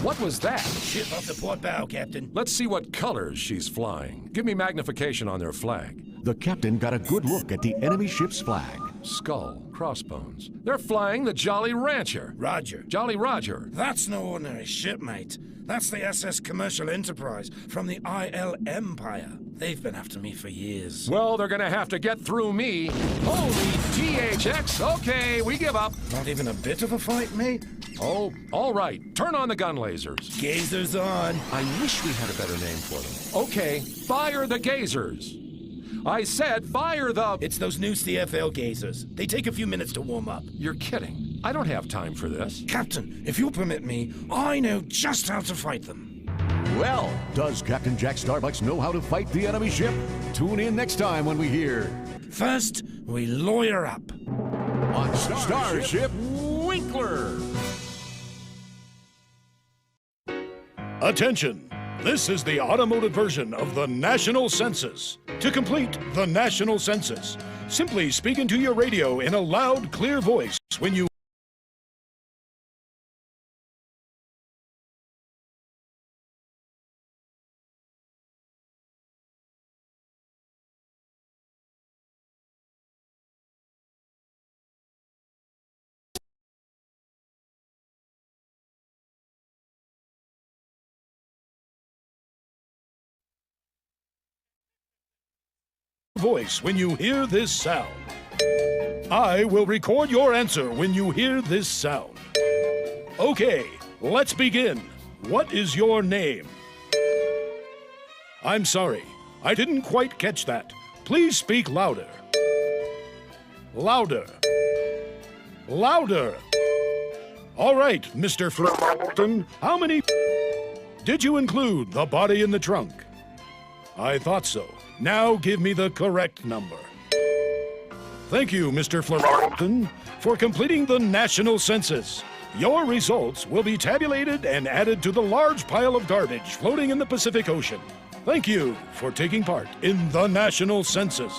What was that? Ship off the port bow, Captain. Let's see what colors she's flying. Give me magnification on their flag. The captain got a good look at the enemy ship's flag. Skull, crossbones. They're flying the Jolly Rancher. Roger. Jolly Roger. That's no ordinary ship, mate. That's the SS Commercial Enterprise from the IL Empire. They've been after me for years. Well, they're gonna have to get through me. Holy THX. Okay, we give up. Not even a bit of a fight, mate? Oh, all right. Turn on the gun lasers. Gazers on. I wish we had a better name for them. Okay, fire the gazers. I said fire the... It's those new CFL gazers. They take a few minutes to warm up. You're kidding. I don't have time for this. Captain, if you'll permit me, I know just how to fight them. Well, does Captain Jack Starbucks know how to fight the enemy ship? Tune in next time when we hear... First, we lawyer up. On Starship Winkler. Attention! This is the automotive version of the National Census. To complete the National Census, simply speak into your radio in a loud, clear voice when you voice when you hear this sound. I will record your answer when you hear this sound. Okay, let's begin. What is your name? I'm sorry, I didn't quite catch that. Please speak louder. Louder. Louder. All right, Mr. Flanagan, how many did you include the body in the trunk? I thought so. Now give me the correct number. Thank you, Mr. Flanagan, for completing the national census. Your results will be tabulated and added to the large pile of garbage floating in the Pacific Ocean. Thank you for taking part in the national census.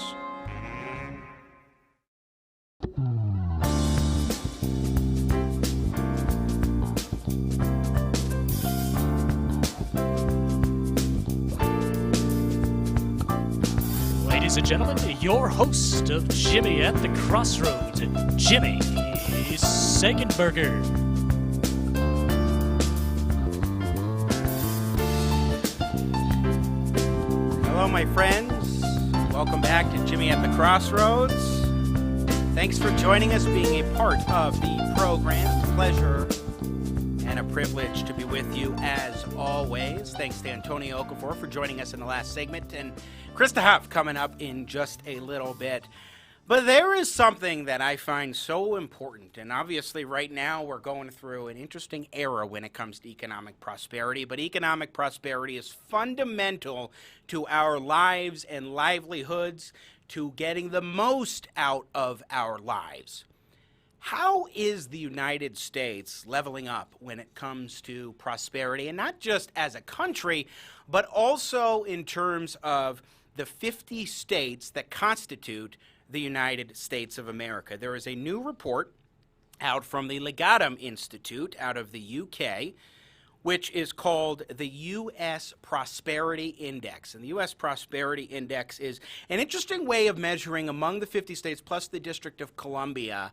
Ladies and gentlemen, your host of Jimmy at the Crossroads, Jimmy Sengenberger. Hello, my friends. Welcome back to Jimmy at the Crossroads. Thanks for joining us, being a part of the program. Pleasure and a privilege to be with you as always. Thanks to Antonia Okafor for joining us in the last segment, and Crista Huff coming up in just a little bit. But there is something that I find so important, and obviously right now we're going through an interesting era when it comes to economic prosperity, but economic prosperity is fundamental to our lives and livelihoods, to getting the most out of our lives. How is the United States leveling up when it comes to prosperity, and not just as a country, but also in terms of the 50 states that constitute the United States of America? There is a new report out from the Legatum Institute out of the UK, which is called the U.S. Prosperity Index. And the U.S. Prosperity Index is an interesting way of measuring among the 50 states plus the District of Columbia,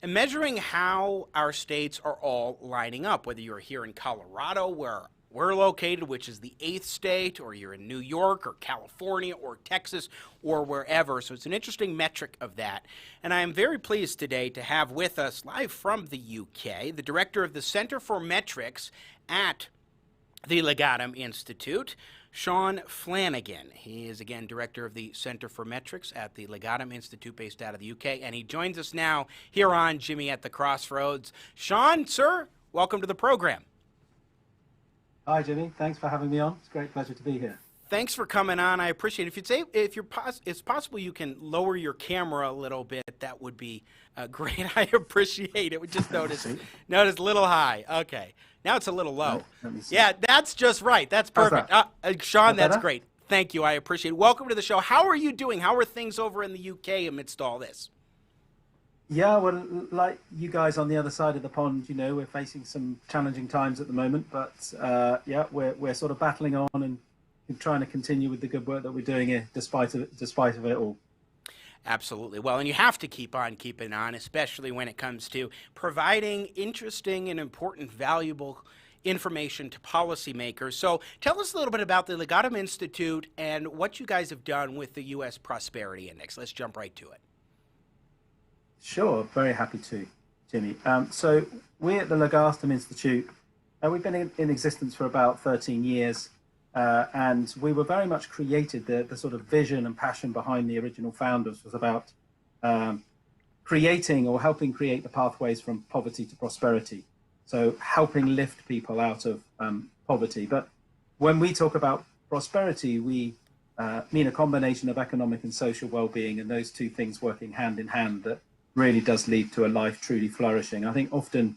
and measuring how our states are all lining up, whether you're here in Colorado, where we're located, which is the 8th state, or you're in New York or California or Texas or wherever. So it's an interesting metric of that. And I am very pleased today to have with us, live from the UK, the director of the Center for Metrics at the Legatum Institute, Shaun Flanagan. He is, again, director of the Center for Metrics at the Legatum Institute based out of the UK. And he joins us now here on Jimmy at the Crossroads. Shaun, sir, welcome to the program. Hi, Jimmy. Thanks for having me on. It's a great pleasure to be here. Thanks for coming on. I appreciate it. If it's possible, you can lower your camera a little bit. That would be great. I appreciate it. We just noticed a little high. Okay, now it's a little low. Yeah, that's just right. That's perfect. Shaun, that's great. Thank you. I appreciate it. Welcome to the show. How are you doing? How are things over in the UK amidst all this? Yeah, well, like you guys on the other side of the pond, you know, we're facing some challenging times at the moment, but yeah, we're sort of battling on and trying to continue with the good work that we're doing here, despite of it all. Absolutely. Well, and you have to keep on keeping on, especially when it comes to providing interesting and important, valuable information to policymakers. So tell us a little bit about the Legatum Institute and what you guys have done with the U.S. Prosperity Index. Let's jump right to it. Sure, very happy to, Jimmy. So we at the Legatum Institute, we've been in existence for about 13 years, and we were very much created, the sort of vision and passion behind the original founders was about creating or helping create the pathways from poverty to prosperity. So helping lift people out of poverty. But when we talk about prosperity, we mean a combination of economic and social well-being, and those two things working hand in hand that really does lead to a life truly flourishing. I think often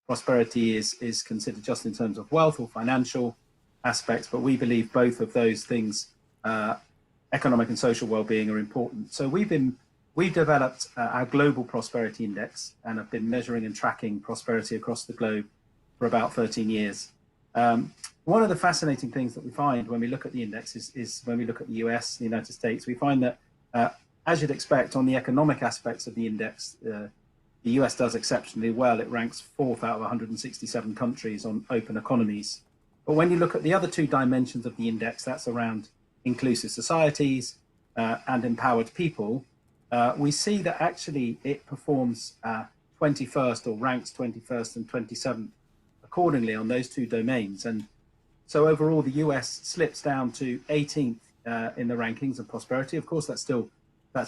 prosperity is considered just in terms of wealth or financial aspects, but we believe both of those things, economic and social well-being, are important. So we've developed our Global Prosperity Index and have been measuring and tracking prosperity across the globe for about 13 years. One of the fascinating things that we find when we look at the index is when we look at the US, the United States, we find that as you'd expect, on the economic aspects of the index, the US does exceptionally well. It ranks 4th out of 167 countries on open economies. But when you look at the other two dimensions of the index, that's around inclusive societies and empowered people, we see that actually it performs 21st or ranks 21st and 27th accordingly on those two domains. And so overall, the US slips down to 18th in the rankings of prosperity. Of course, that's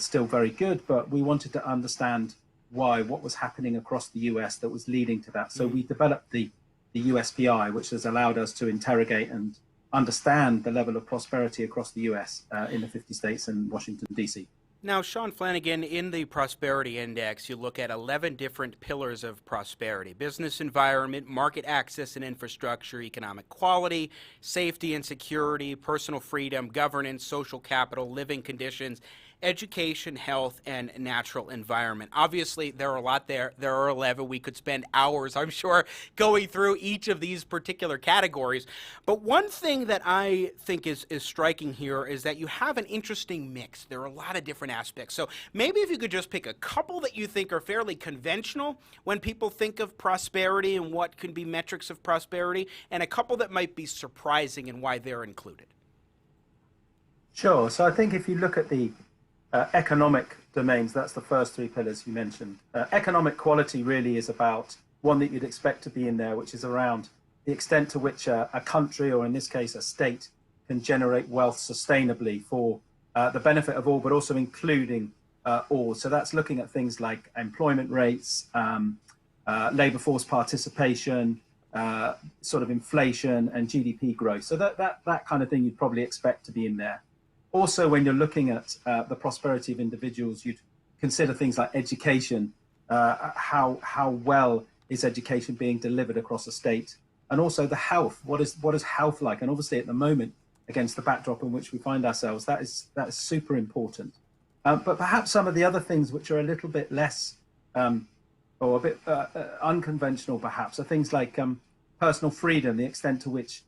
still very good, but we wanted to understand what was happening across the US that was leading to that. So we developed the USPI, which has allowed us to interrogate and understand the level of prosperity across the US in the 50 states and Washington, D.C. Now, Shaun Flanagan, in the Prosperity Index, you look at 11 different pillars of prosperity: business environment, market access and infrastructure, economic quality, safety and security, personal freedom, governance, social capital, living conditions, education, health, and natural environment. Obviously, there are a lot there. There are 11. We could spend hours, I'm sure, going through each of these particular categories. But one thing that I think is striking here is that you have an interesting mix. There are a lot of different aspects. So maybe if you could just pick a couple that you think are fairly conventional when people think of prosperity and what can be metrics of prosperity, and a couple that might be surprising and why they're included. Sure. So I think if you look at the economic domains, that's the first three pillars you mentioned. Economic quality really is about one that you'd expect to be in there, which is around the extent to which a country, or in this case a state, can generate wealth sustainably for the benefit of all, but also including all. So that's looking at things like employment rates, labor force participation, sort of inflation and GDP growth. So that kind of thing you'd probably expect to be in there. Also, when you're looking at the prosperity of individuals, you'd consider things like education, how well is education being delivered across a state, and also the health. What is health like? And obviously, at the moment, against the backdrop in which we find ourselves, that is super important. But perhaps some of the other things which are a little bit less or a bit unconventional, perhaps, are things like personal freedom, the extent to which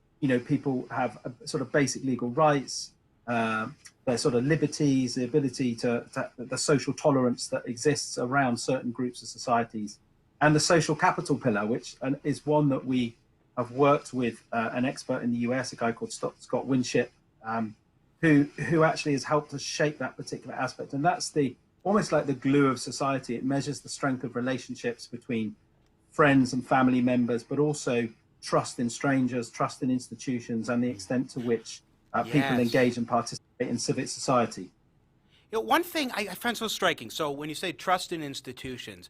people have sort of basic legal rights. Their sort of liberties, the ability to the social tolerance that exists around certain groups of societies, and the social capital pillar, which is one that we have worked with an expert in the US, a guy called Scott Winship, who actually has helped us shape that particular aspect. And that's almost like the glue of society. It measures the strength of relationships between friends and family members, but also trust in strangers, trust in institutions, and the extent to which people engage and participate in civic society. One thing I find so striking, so when you say trust in institutions,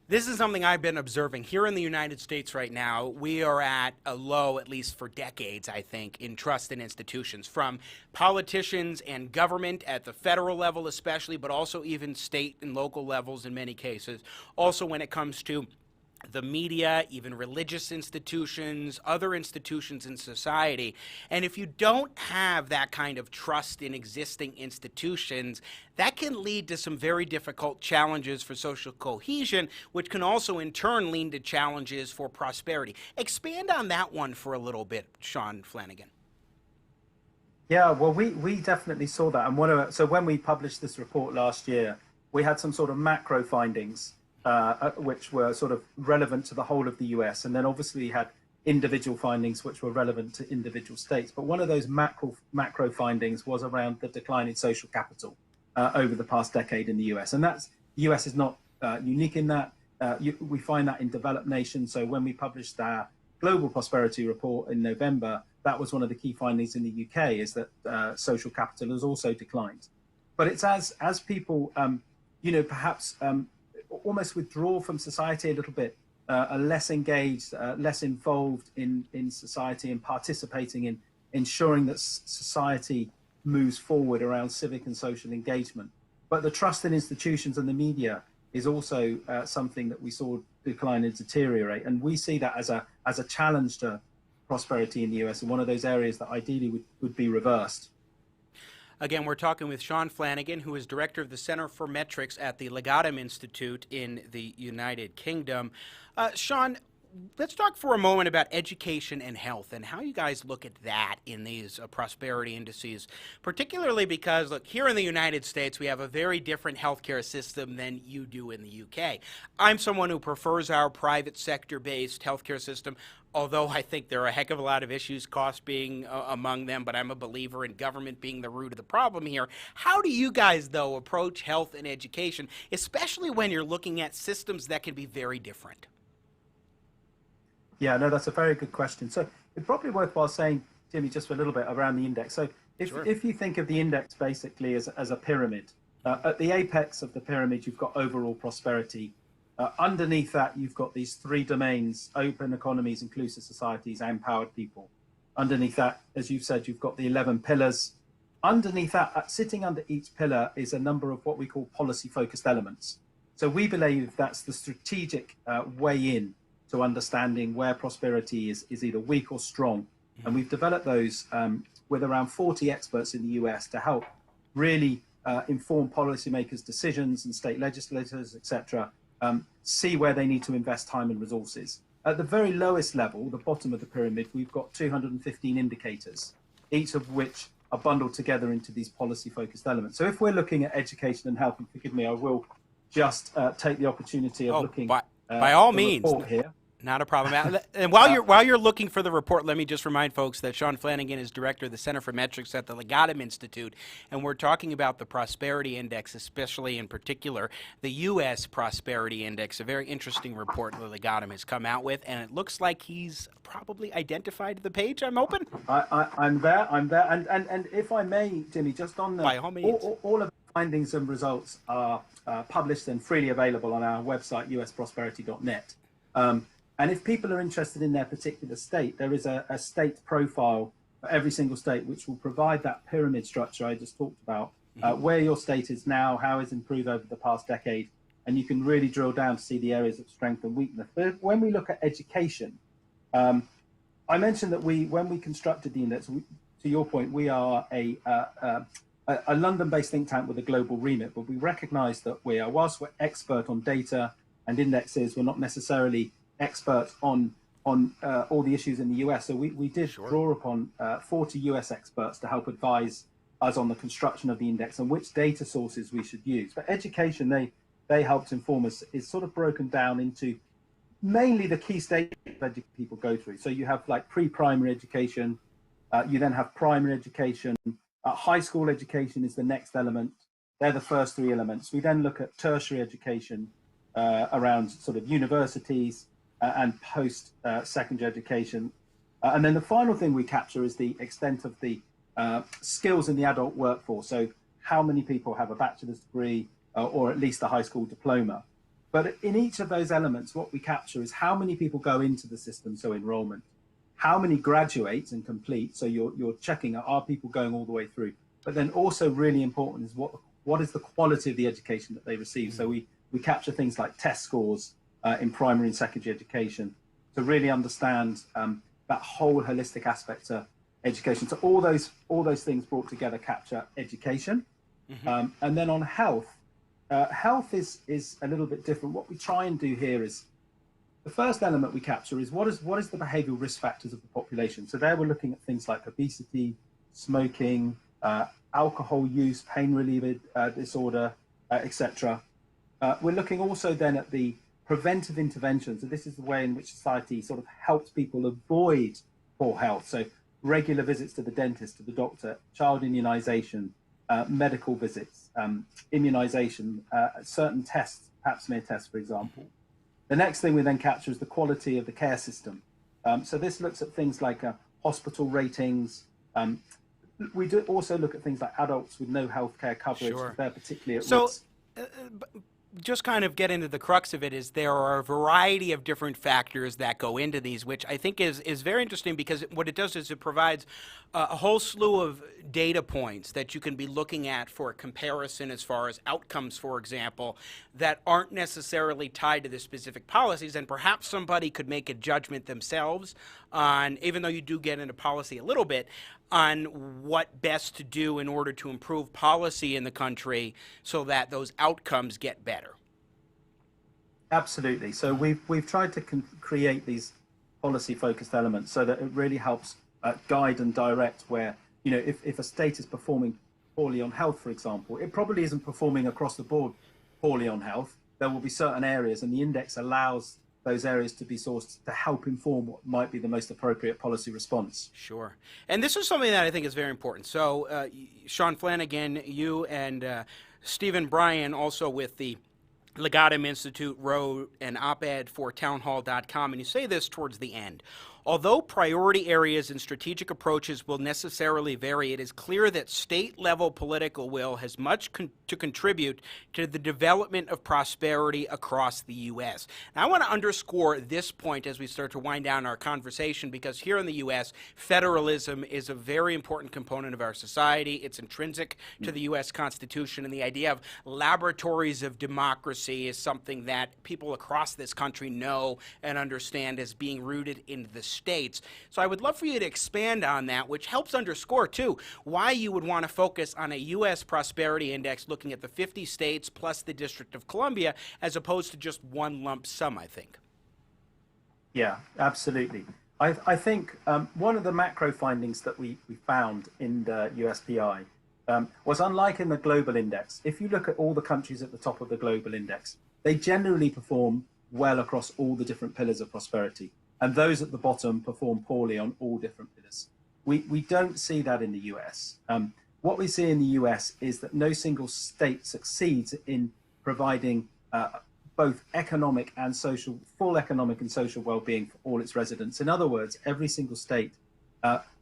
this is something I've been observing. Here in the United States right now, we are at a low, at least for decades, I think, in trust in institutions, from politicians and government at the federal level especially, but also even state and local levels in many cases. Also when it comes to the media, even religious institutions, other institutions in society. And if you don't have that kind of trust in existing institutions, that can lead to some very difficult challenges for social cohesion, which can also in turn lead to challenges for prosperity. Expand on that one for a little bit, Shaun Flanagan. Yeah, well, we definitely saw that. And so when we published this report last year, we had some sort of macro findings which were sort of relevant to the whole of the US. And then obviously we had individual findings which were relevant to individual states. But one of those macro findings was around the decline in social capital over the past decade in the US. And the US is not unique in that. We find that in developed nations. So when we published our Global Prosperity Report in November, that was one of the key findings in the UK, is that social capital has also declined. But it's as people, perhaps almost withdraw from society a little bit, are less engaged, less involved in society and participating in ensuring that society moves forward around civic and social engagement. But the trust in institutions and the media is also something that we saw decline and deteriorate. And we see that as a challenge to prosperity in the US, and one of those areas that ideally would be reversed. Again, we're talking with Shaun Flanagan, who is director of the Center for Metrics at the Legatum Institute in the United Kingdom. Shaun, let's talk for a moment about education and health and how you guys look at that in these prosperity indices, particularly because, look, here in the United States, we have a very different healthcare system than you do in the UK. I'm someone who prefers our private sector-based healthcare system, although I think there are a heck of a lot of issues, cost being among them, but I'm a believer in government being the root of the problem here. How do you guys, though, approach health and education, especially when you're looking at systems that can be very different? Yeah, no, that's a very good question. So it's probably worthwhile saying, Jimmy, just for a little bit around the index. So If you think of the index basically as a pyramid, at the apex of the pyramid, you've got overall prosperity. Underneath that, you've got these three domains: open economies, inclusive societies, and empowered people. Underneath that, as you've said, you've got the 11 pillars. Underneath that, sitting under each pillar is a number of what we call policy-focused elements. So we believe that's the strategic way in to understanding where prosperity is either weak or strong. And we've developed those with around 40 experts in the US to help really inform policymakers' decisions and state legislators, etc., see where they need to invest time and resources. At the very lowest level, the bottom of the pyramid, we've got 215 indicators, each of which are bundled together into these policy-focused elements. So if we're looking at education and health, and forgive me, I will just take the opportunity of looking by all means here. Not a problem. And while you're looking for the report, let me just remind folks that Shaun Flanagan is director of the Center for Metrics at the Legatum Institute, and we're talking about the Prosperity Index, especially in particular the U.S. Prosperity Index, a very interesting report the Legatum has come out with, and it looks like he's probably identified the page. I'm hoping. I'm there, and if I may, Jimmy, just on the by all means, all of the findings and results are published and freely available on our website, usprosperity.net. And if people are interested in their particular state, there is a state profile for every single state, which will provide that pyramid structure I just talked about, where your state is now, how it's improved over the past decade, and you can really drill down to see the areas of strength and weakness. But when we look at education, I mentioned that when we constructed the index, to your point, we are a London-based think tank with a global remit, but we recognize that whilst we're expert on data and indexes, we're not necessarily expert on all the issues in the US. So we did draw upon 40 US experts to help advise us on the construction of the index and which data sources we should use. But education, they helped inform us, is sort of broken down into mainly the key stages that people go through. So you have like pre-primary education, you then have primary education, high school education is the next element. They're the first three elements. We then look at tertiary education around sort of universities, and post-secondary education. And then the final thing we capture is the extent of the skills in the adult workforce. So how many people have a bachelor's degree or at least a high school diploma. But in each of those elements, what we capture is how many people go into the system, so enrollment, how many graduate and complete, so you're checking, are people going all the way through? But then also really important is what is the quality of the education that they receive? So we capture things like test scores, in primary and secondary education to really understand that whole holistic aspect of education. So all those things brought together capture education. And then on health, health is a little bit different. What we try and do here is the first element we capture is what is the behavioral risk factors of the population. So there we're looking at things like obesity, smoking, alcohol use, pain-related disorder, etc. We're looking also then at the preventive intervention. So this is the way in which society sort of helps people avoid poor health. So regular visits to the dentist, to the doctor, child immunization, medical visits, immunization, certain tests, pap smear tests, for example. The next thing we then capture is the quality of the care system. So this looks at things like hospital ratings. We do also look at things like adults with no healthcare coverage. Sure. They're particularly at so, risk. Just kind of get into the crux of it is there are a variety of different factors that go into these, which I think is very interesting because what it does is it provides a whole slew of data points that you can be looking at for a comparison as far as outcomes, for example, that aren't necessarily tied to the specific policies. And perhaps somebody could make a judgment themselves on, even though you do get into policy a little bit, on what best to do in order to improve policy in the country so that those outcomes get better. Absolutely. So we've tried to create these policy-focused elements so that it really helps guide and direct where, you know, if a state is performing poorly on health, for example, it probably isn't performing across the board poorly on health. There will be certain areas, and the index allows those areas to be sourced to help inform what might be the most appropriate policy response. Sure. And this is something that I think is very important. So, Shaun Flanagan, you and Stephen Bryan, also with the Legatum Institute, wrote an op-ed for townhall.com, and you say this towards the end. Although priority areas and strategic approaches will necessarily vary, it is clear that state-level political will has much to contribute to the development of prosperity across the U.S. Now, I want to underscore this point as we start to wind down our conversation, because here in the U.S., federalism is a very important component of our society. It's intrinsic to the U.S. Constitution, and the idea of laboratories of democracy is something that people across this country know and understand as being rooted in the states. So I would love for you to expand on that, which helps underscore, too, why you would want to focus on a U.S. prosperity index looking at the 50 states plus the District of Columbia, as opposed to just one lump sum, I think. Yeah, absolutely. I think one of the macro findings that we found in the USPI was, unlike in the global index, if you look at all the countries at the top of the global index, they generally perform well across all the different pillars of prosperity. And those at the bottom perform poorly on all different pillars. We don't see that in the US. What we see in the US is that no single state succeeds in providing both economic and social, full economic and social well-being for all its residents. In other words, every single state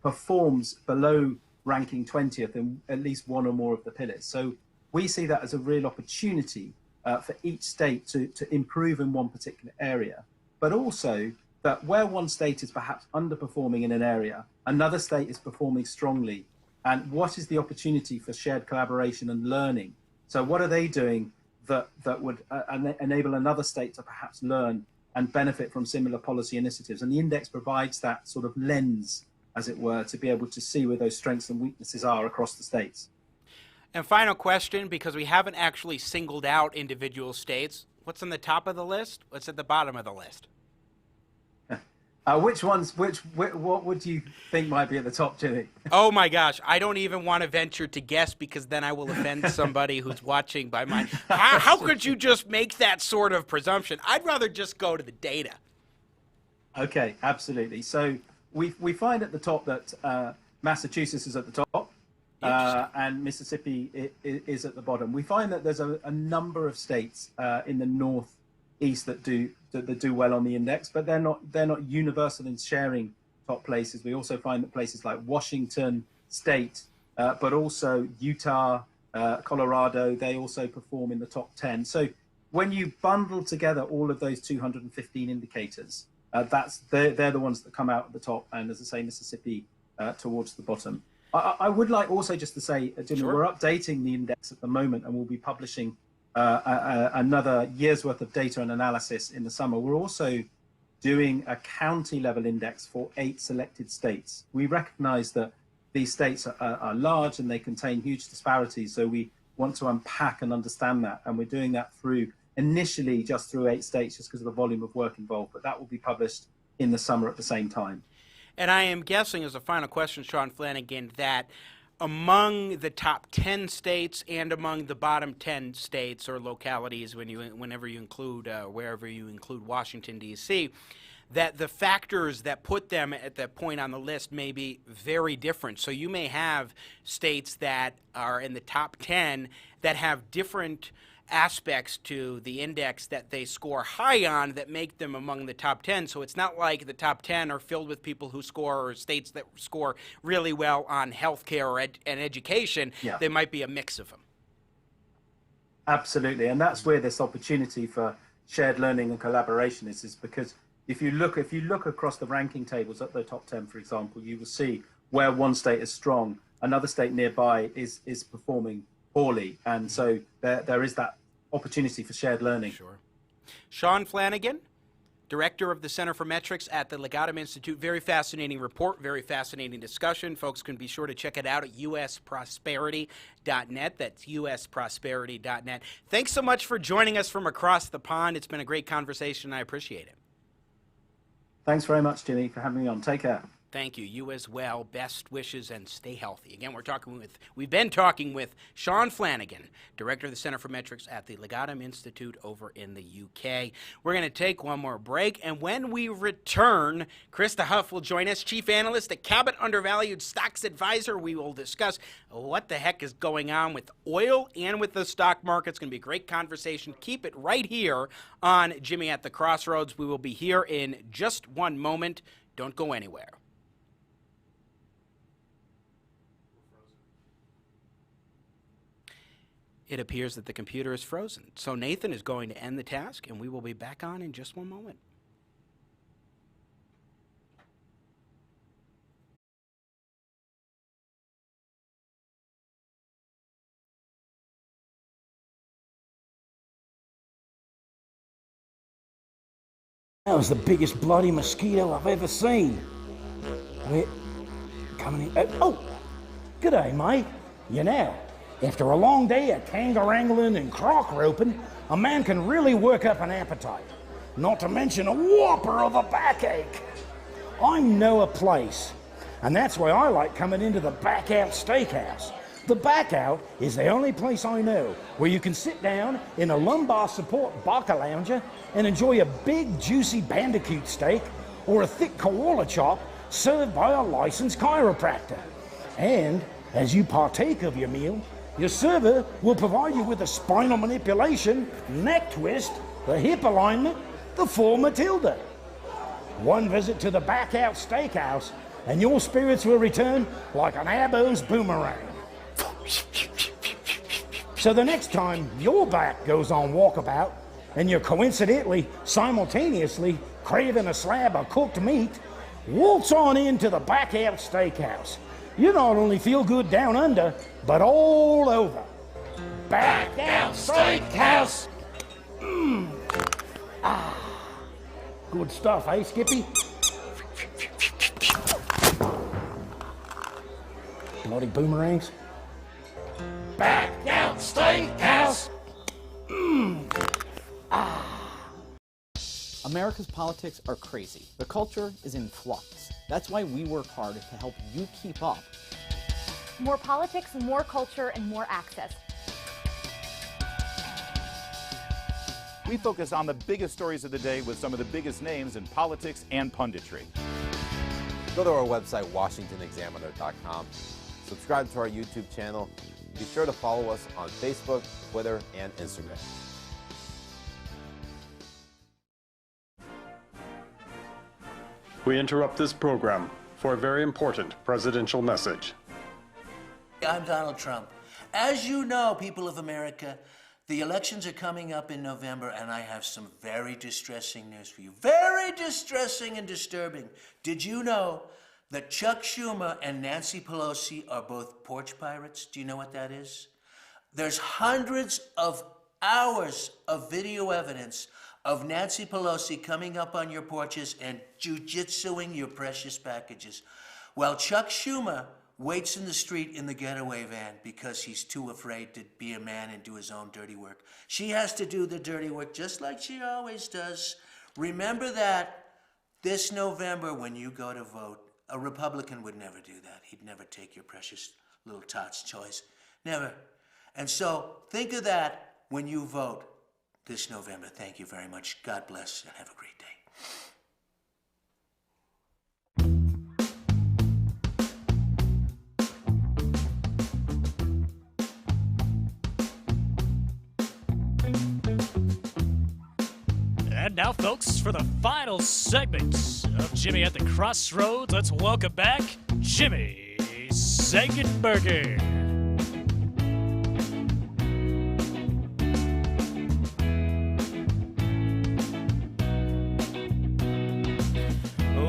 performs below ranking 20th in at least one or more of the pillars. So we see that as a real opportunity for each state to improve in one particular area, but also that where one state is perhaps underperforming in an area, another state is performing strongly. And what is the opportunity for shared collaboration and learning? So what are they doing that would enable another state to perhaps learn and benefit from similar policy initiatives? And the index provides that sort of lens, as it were, to be able to see where those strengths and weaknesses are across the states. And final question, because we haven't actually singled out individual states, what's on the top of the list? What's at the bottom of the list? What would you think might be at the top, Jimmy? Oh my gosh, I don't even want to venture to guess, because then I will offend somebody who's watching by my... How could you just make that sort of presumption? I'd rather just go to the data. Okay, absolutely. So we find at the top that Massachusetts is at the top and Mississippi is at the bottom. We find that there's a number of states in the northeast that do well on the index, but they're not universal in sharing top places. We also find that places like Washington State, but also Utah, Colorado, they also perform in the top 10. So when you bundle together all of those 215 indicators, they're the ones that come out at the top, and as I say, Mississippi towards the bottom. I would like also just to say, Jimmy, Sure. We're updating the index at the moment, and we'll be publishing another year's worth of data and analysis in the summer. We're also doing a county level index for 8 selected states. We recognize that these states are large and they contain huge disparities. So we want to unpack and understand that. And we're doing that initially just through 8 states, just because of the volume of work involved. But that will be published in the summer at the same time. And I am guessing, as a final question, Shaun Flanagan, that among the top 10 states and among the bottom 10 states or localities, whenever you include, wherever you include Washington, D.C., that the factors that put them at that point on the list may be very different. So you may have states that are in the top 10 that have different aspects to the index that they score high on that make them among the top 10. So it's not like the top 10 are filled with people who score, or states that score really well on healthcare and education. Yeah. There might be a mix of them. Absolutely. And that's where this opportunity for shared learning and collaboration is because if you look across the ranking tables at the top 10, for example, you will see where one state is strong, another state nearby is performing poorly. And so there is that opportunity for shared learning. Sure. Shaun Flanagan, Director of the Center for Metrics at the Legatum Institute. Very fascinating report, very fascinating discussion. Folks can be sure to check it out at usprosperity.net. That's usprosperity.net. Thanks so much for joining us from across the pond. It's been a great conversation. I appreciate it. Thanks very much, Jimmy, for having me on. Take care. Thank you. You as well. Best wishes and stay healthy. Again, we've been talking with Shaun Flanagan, Director of the Center for Metrics at the Legatum Institute over in the UK. We're going to take one more break, and when we return, Crista Huff will join us, Chief Analyst at Cabot Undervalued Stocks Advisor. We will discuss what the heck is going on with oil and with the stock market. It's going to be a great conversation. Keep it right here on Jimmy at the Crossroads. We will be here in just one moment. Don't go anywhere. It appears that the computer is frozen. So Nathan is going to end the task, and we will be back on in just one moment. That was the biggest bloody mosquito I've ever seen. Wait, coming in. Oh, g'day, mate. You know, after a long day of kangaroo wrangling and croc roping, a man can really work up an appetite. Not to mention a whopper of a backache. I know a place, and that's why I like coming into the Back Out Steakhouse. The Back Out is the only place I know where you can sit down in a lumbar support barca lounger and enjoy a big juicy bandicoot steak or a thick koala chop served by a licensed chiropractor. And as you partake of your meal, your server will provide you with a spinal manipulation, neck twist, the hip alignment, the full Matilda. One visit to the Back Out Steakhouse and your spirits will return like an Abbo's boomerang. So the next time your back goes on walkabout and you're coincidentally, simultaneously craving a slab of cooked meat, waltz on into the Back Out Steakhouse. You not only feel good down under, but all over. Back Out Steakhouse! Good stuff, eh, Skippy? Bloody boomerangs. Back Out Steakhouse! America's politics are crazy. The culture is in flux. That's why we work hard to help you keep up. More politics, more culture, and more access. We focus on the biggest stories of the day with some of the biggest names in politics and punditry. Go to our website, WashingtonExaminer.com. Subscribe to our YouTube channel. Be sure to follow us on Facebook, Twitter, and Instagram. We interrupt this program for a very important presidential message. I'm Donald Trump. As you know, people of America, the elections are coming up in November, and I have some very distressing news for you. Very distressing and disturbing. Did you know that Chuck Schumer and Nancy Pelosi are both porch pirates? Do you know what that is? There's hundreds of hours of video evidence of Nancy Pelosi coming up on your porches and jujitsuing your precious packages. While Chuck Schumer waits in the street in the getaway van because he's too afraid to be a man and do his own dirty work. She has to do the dirty work just like she always does. Remember that this November when you go to vote, a Republican would never do that. He'd never take your precious little tot's choice. Never. And so think of that when you vote this November. Thank you very much. God bless and have a great day. And now, folks, for the final segment of Jimmy at the Crossroads, let's welcome back Jimmy Sengenberger.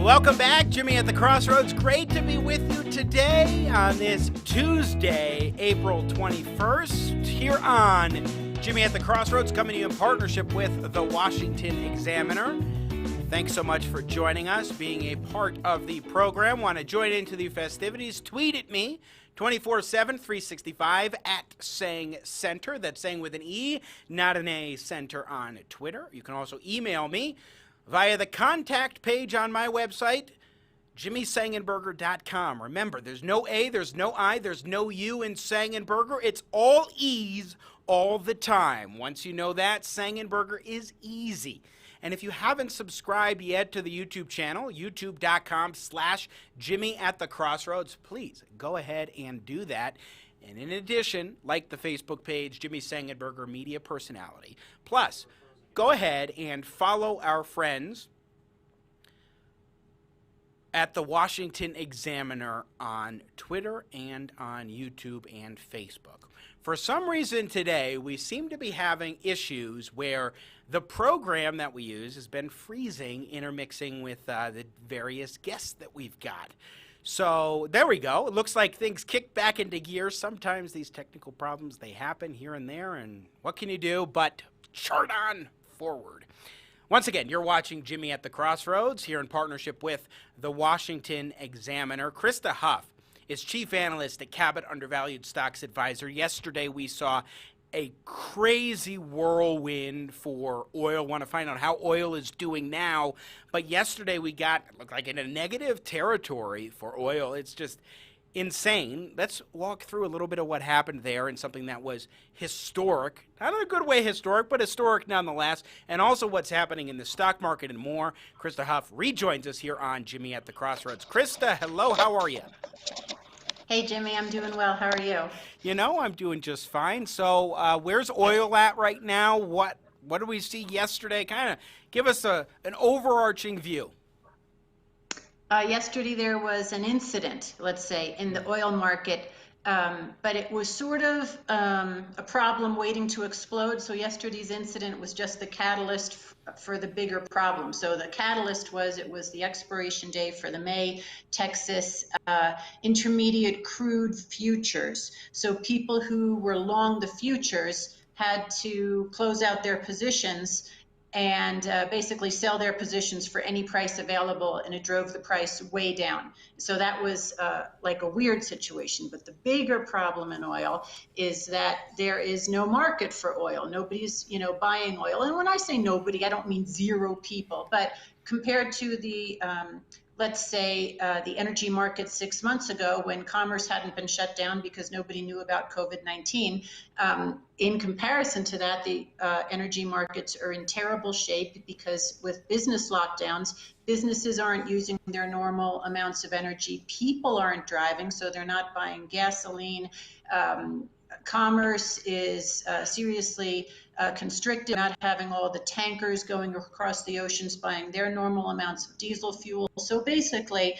Welcome back, Jimmy at the Crossroads. Great to be with you today on this Tuesday, April 21st, here on Jimmy at the Crossroads, coming to you in partnership with the Washington Examiner. Thanks so much for joining us, being a part of the program. Want to join into the festivities? Tweet at me, 24/7, 365 at Sang Center. That's Sang with an E, not an A, Center on Twitter. You can also email me via the contact page on my website, JimmySengenberger.com. Remember, there's no A, there's no I, there's no U in Sengenberger. It's all E's all the time. Once you know that, Sengenberger is easy. And if you haven't subscribed yet to the YouTube channel, youtube.com/Jimmy at the Crossroads, please go ahead and do that. And in addition, like the Facebook page, Jimmy Sengenberger Media Personality. Plus, go ahead and follow our friends at the Washington Examiner on Twitter and on YouTube and Facebook. For some reason today, we seem to be having issues where the program that we use has been freezing, intermixing with the various guests that we've got. So there we go. It looks like things kick back into gear. Sometimes these technical problems, they happen here and there, and what can you do but chart on forward. Once again, you're watching Jimmy at the Crossroads here in partnership with the Washington Examiner. Crista Huff is chief analyst at Cabot Undervalued Stocks Advisor. Yesterday we saw a crazy whirlwind for oil. Want to find out how oil is doing now. But yesterday we got, looked like in a negative territory for oil. It's just insane. Let's walk through a little bit of what happened there and something that was historic. Not in a good way historic, but historic nonetheless. And also what's happening in the stock market and more. Crista Huff rejoins us here on Jimmy at the Crossroads. Crista, hello, how are you? Hey, Jimmy, I'm doing well. How are you? You know, I'm doing just fine. So where's oil at right now? What did we see yesterday? Kind of give us an overarching view. Yesterday there was an incident, let's say, in the oil market, but it was sort of a problem waiting to explode. So yesterday's incident was just the catalyst for the bigger problem. So the catalyst was, it was the expiration day for the May Texas intermediate crude futures. So people who were long the futures had to close out their positions and basically sell their positions for any price available, and it drove the price way down. So that was like a weird situation. But the bigger problem in oil is that there is no market for oil. Nobody's, buying oil. And when I say nobody, I don't mean zero people. But compared to the let's say the energy market 6 months ago when commerce hadn't been shut down because nobody knew about COVID-19. In comparison to that, the energy markets are in terrible shape because with business lockdowns, businesses aren't using their normal amounts of energy. People aren't driving, so they're not buying gasoline. Commerce is seriously constricted, not having all the tankers going across the oceans buying their normal amounts of diesel fuel. So basically,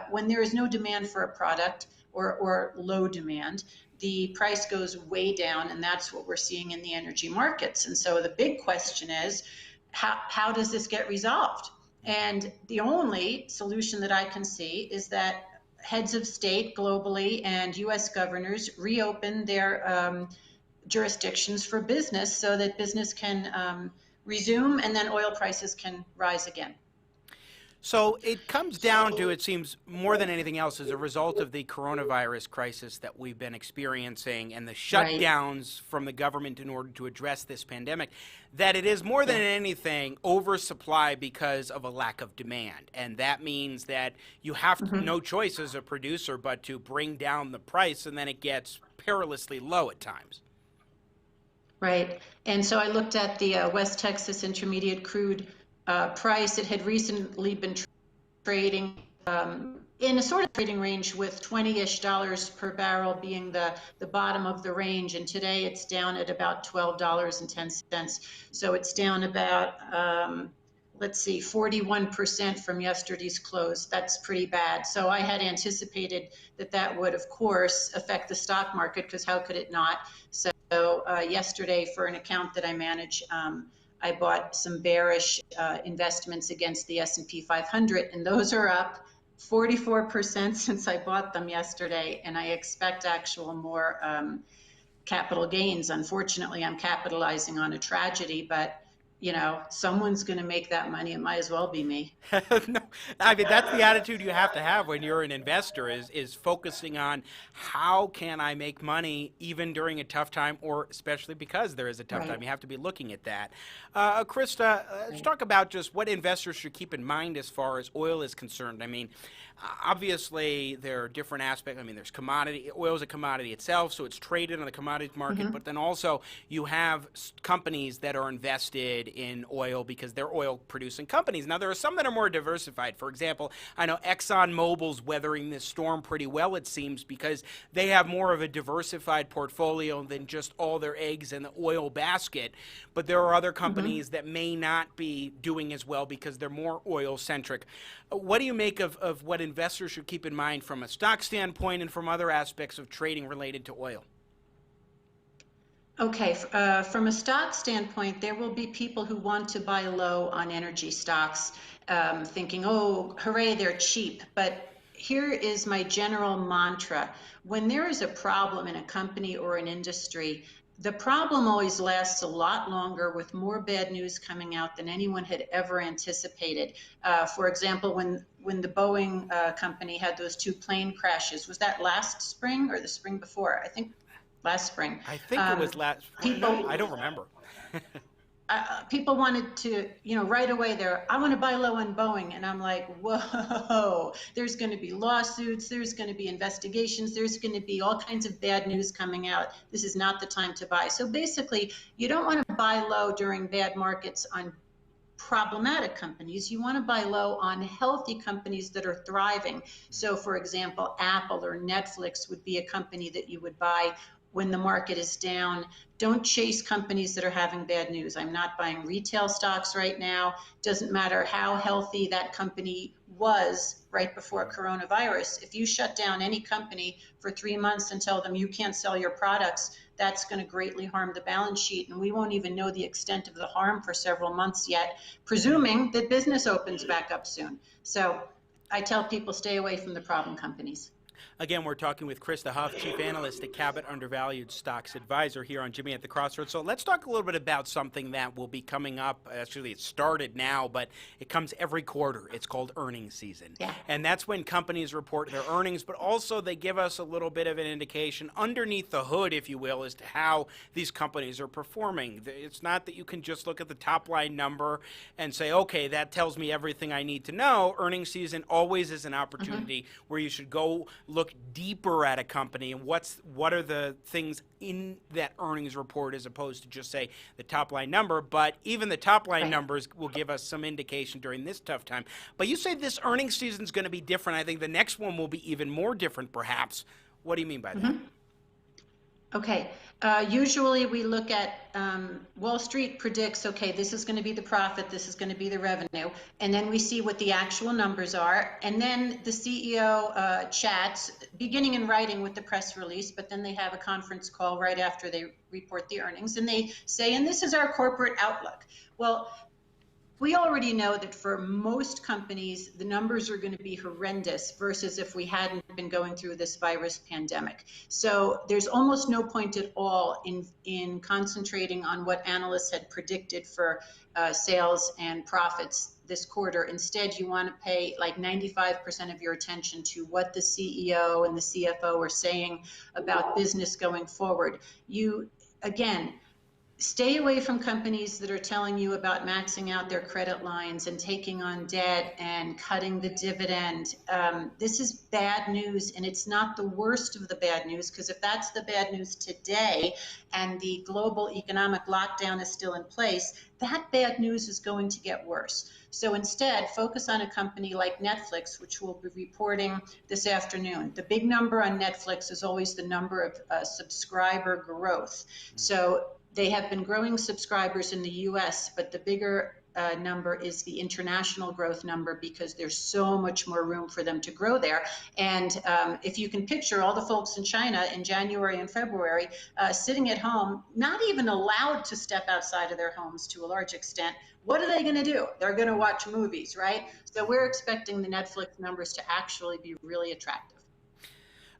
when there is no demand for a product or low demand, the price goes way down, and that's what we're seeing in the energy markets. And so the big question is, how does this get resolved? And the only solution that I can see is that heads of state globally and U.S. governors reopen their jurisdictions for business so that business can resume and then oil prices can rise again. So it comes down to, it seems, more than anything else, as a result of the coronavirus crisis that we've been experiencing and the shutdowns from the government in order to address this pandemic, that it is more than anything oversupply because of a lack of demand. And that means that you have no choice as a producer but to bring down the price, and then it gets perilously low at times. Right. And so I looked at the West Texas Intermediate crude price. It had recently been trading in a sort of trading range with $20-ish per barrel being the bottom of the range. And today it's down at about $12.10. So it's down about, 41% from yesterday's close. That's pretty bad. So I had anticipated that would, of course, affect the stock market, because how could it not? So yesterday, for an account that I manage, I bought some bearish investments against the S&P 500, and those are up 44% since I bought them yesterday, and I expect actual more capital gains. Unfortunately, I'm capitalizing on a tragedy, but someone's going to make that money. It might as well be me. No, I mean, that's the attitude you have to have when you're an investor, is focusing on how can I make money even during a tough time, or especially because there is a tough time. You have to be looking at that. Crista, let's talk about just what investors should keep in mind as far as oil is concerned. I mean, obviously there are different aspects. I mean, there's commodity. Oil is a commodity itself, so it's traded on the commodities market, but then also you have companies that are invested interested in oil because they're oil producing companies. Now, there are some that are more diversified. For example, I know ExxonMobil's weathering this storm pretty well, it seems, because they have more of a diversified portfolio than just all their eggs in the oil basket. But there are other companies that may not be doing as well because they're more oil centric. What do you make of what investors should keep in mind from a stock standpoint and from other aspects of trading related to oil? Okay, from a stock standpoint, there will be people who want to buy low on energy stocks, thinking, oh, hooray, they're cheap. But here is my general mantra. When there is a problem in a company or an industry, the problem always lasts a lot longer with more bad news coming out than anyone had ever anticipated. For example, when the Boeing company had those 2 plane crashes, was that last spring or the spring before? I think last spring. I think it was last spring. No, I don't remember. People wanted to, right away I want to buy low on Boeing. And I'm like, whoa, there's going to be lawsuits. There's going to be investigations. There's going to be all kinds of bad news coming out. This is not the time to buy. So basically, you don't want to buy low during bad markets on problematic companies. You want to buy low on healthy companies that are thriving. So for example, Apple or Netflix would be a company that you would buy when the market is down. Don't chase companies that are having bad news. I'm not buying retail stocks right now. Doesn't matter how healthy that company was right before coronavirus. If you shut down any company for 3 months and tell them you can't sell your products, that's going to greatly harm the balance sheet. And we won't even know the extent of the harm for several months yet, presuming that business opens back up soon. So I tell people stay away from the problem companies. Again, we're talking with Crista Huff, Chief Analyst at Cabot Undervalued Stocks Advisor here on Jimmy at the Crossroads. So let's talk a little bit about something that will be coming up. Actually, it started now, but it comes every quarter. It's called earnings season. Yeah. And that's when companies report their earnings, but also they give us a little bit of an indication underneath the hood, if you will, as to how these companies are performing. It's not that you can just look at the top line number and say, okay, that tells me everything I need to know. Earnings season always is an opportunity where you should go look deeper at a company and what are the things in that earnings report as opposed to just say the top line number. But even the top line numbers will give us some indication during this tough time. But you say this earnings season is going to be different. I think the next one will be even more different, perhaps. What do you mean by that? Okay. Usually we look at Wall Street predicts, okay, this is going to be the profit, this is going to be the revenue, and then we see what the actual numbers are, and then the CEO chats, beginning in writing with the press release, but then they have a conference call right after they report the earnings, and they say, and this is our corporate outlook. Well, we already know that for most companies, the numbers are going to be horrendous versus if we hadn't been going through this virus pandemic. So there's almost no point at all in concentrating on what analysts had predicted for sales and profits this quarter. Instead, you want to pay like 95% of your attention to what the CEO and the CFO are saying about business going forward. Again, stay away from companies that are telling you about maxing out their credit lines and taking on debt and cutting the dividend. This is bad news, and it's not the worst of the bad news, because if that's the bad news today and the global economic lockdown is still in place, that bad news is going to get worse. So instead, focus on a company like Netflix, which will be reporting this afternoon. The big number on Netflix is always the number of subscriber growth. So they have been growing subscribers in the US, but the bigger number is the international growth number, because there's so much more room for them to grow there. And if you can picture all the folks in China in January and February sitting at home, not even allowed to step outside of their homes to a large extent, what are they going to do? They're going to watch movies, right? So we're expecting the Netflix numbers to actually be really attractive.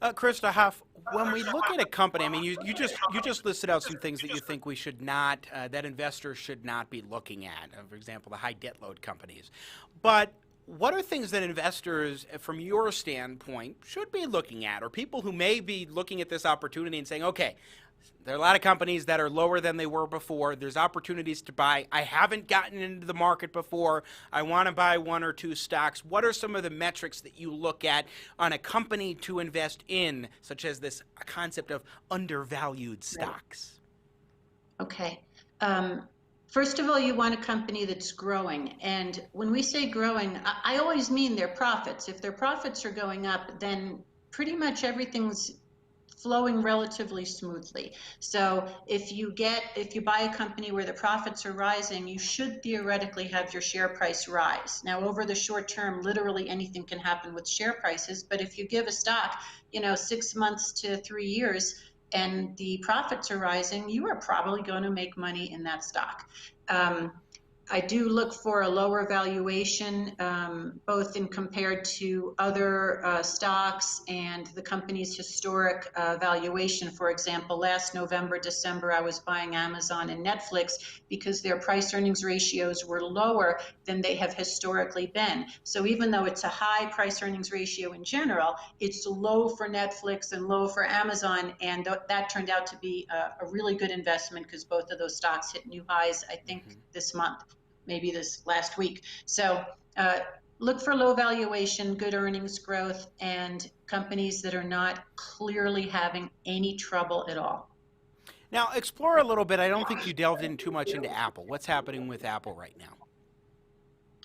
Crista Huff, when we look at a company, I mean, you just listed out some things that you think we should not, that investors should not be looking at. For example, the high debt load companies. But what are things that investors, from your standpoint, should be looking at, or people who may be looking at this opportunity and saying, okay, there are a lot of companies that are lower than they were before. There's opportunities to buy. I haven't gotten into the market before. I want to buy one or two stocks. What are some of the metrics that you look at on a company to invest in, such as this concept of undervalued stocks? Okay. First of all, you want a company that's growing. And when we say growing, I always mean their profits. If their profits are going up, then pretty much everything's flowing relatively smoothly. So if you buy a company where the profits are rising, you should theoretically have your share price rise. Now, over the short term, literally anything can happen with share prices. But if you give a stock, 6 months to 3 years, and the profits are rising, you are probably going to make money in that stock. I do look for a lower valuation, both in compared to other stocks and the company's historic valuation. For example, last November, December, I was buying Amazon and Netflix because their price earnings ratios were lower than they have historically been. So even though it's a high price earnings ratio in general, it's low for Netflix and low for Amazon. And that turned out to be a really good investment because both of those stocks hit new highs, I think, this month. Maybe this last week. So look for low valuation, good earnings growth, and companies that are not clearly having any trouble at all. Now, explore a little bit. I don't think you delved in too much into Apple. What's happening with Apple right now?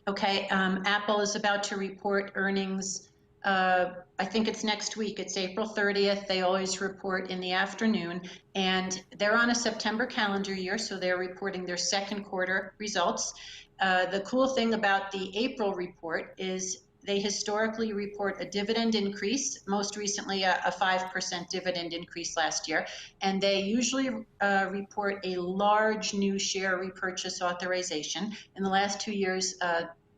Okay, Apple is about to report earnings. I think it's next week. It's April 30th. They always report in the afternoon, and they're on a September calendar year, so they're reporting their second quarter results. The cool thing about the April report is they historically report a dividend increase, most recently a 5% dividend increase last year, and they usually report a large new share repurchase authorization. In the last 2 years,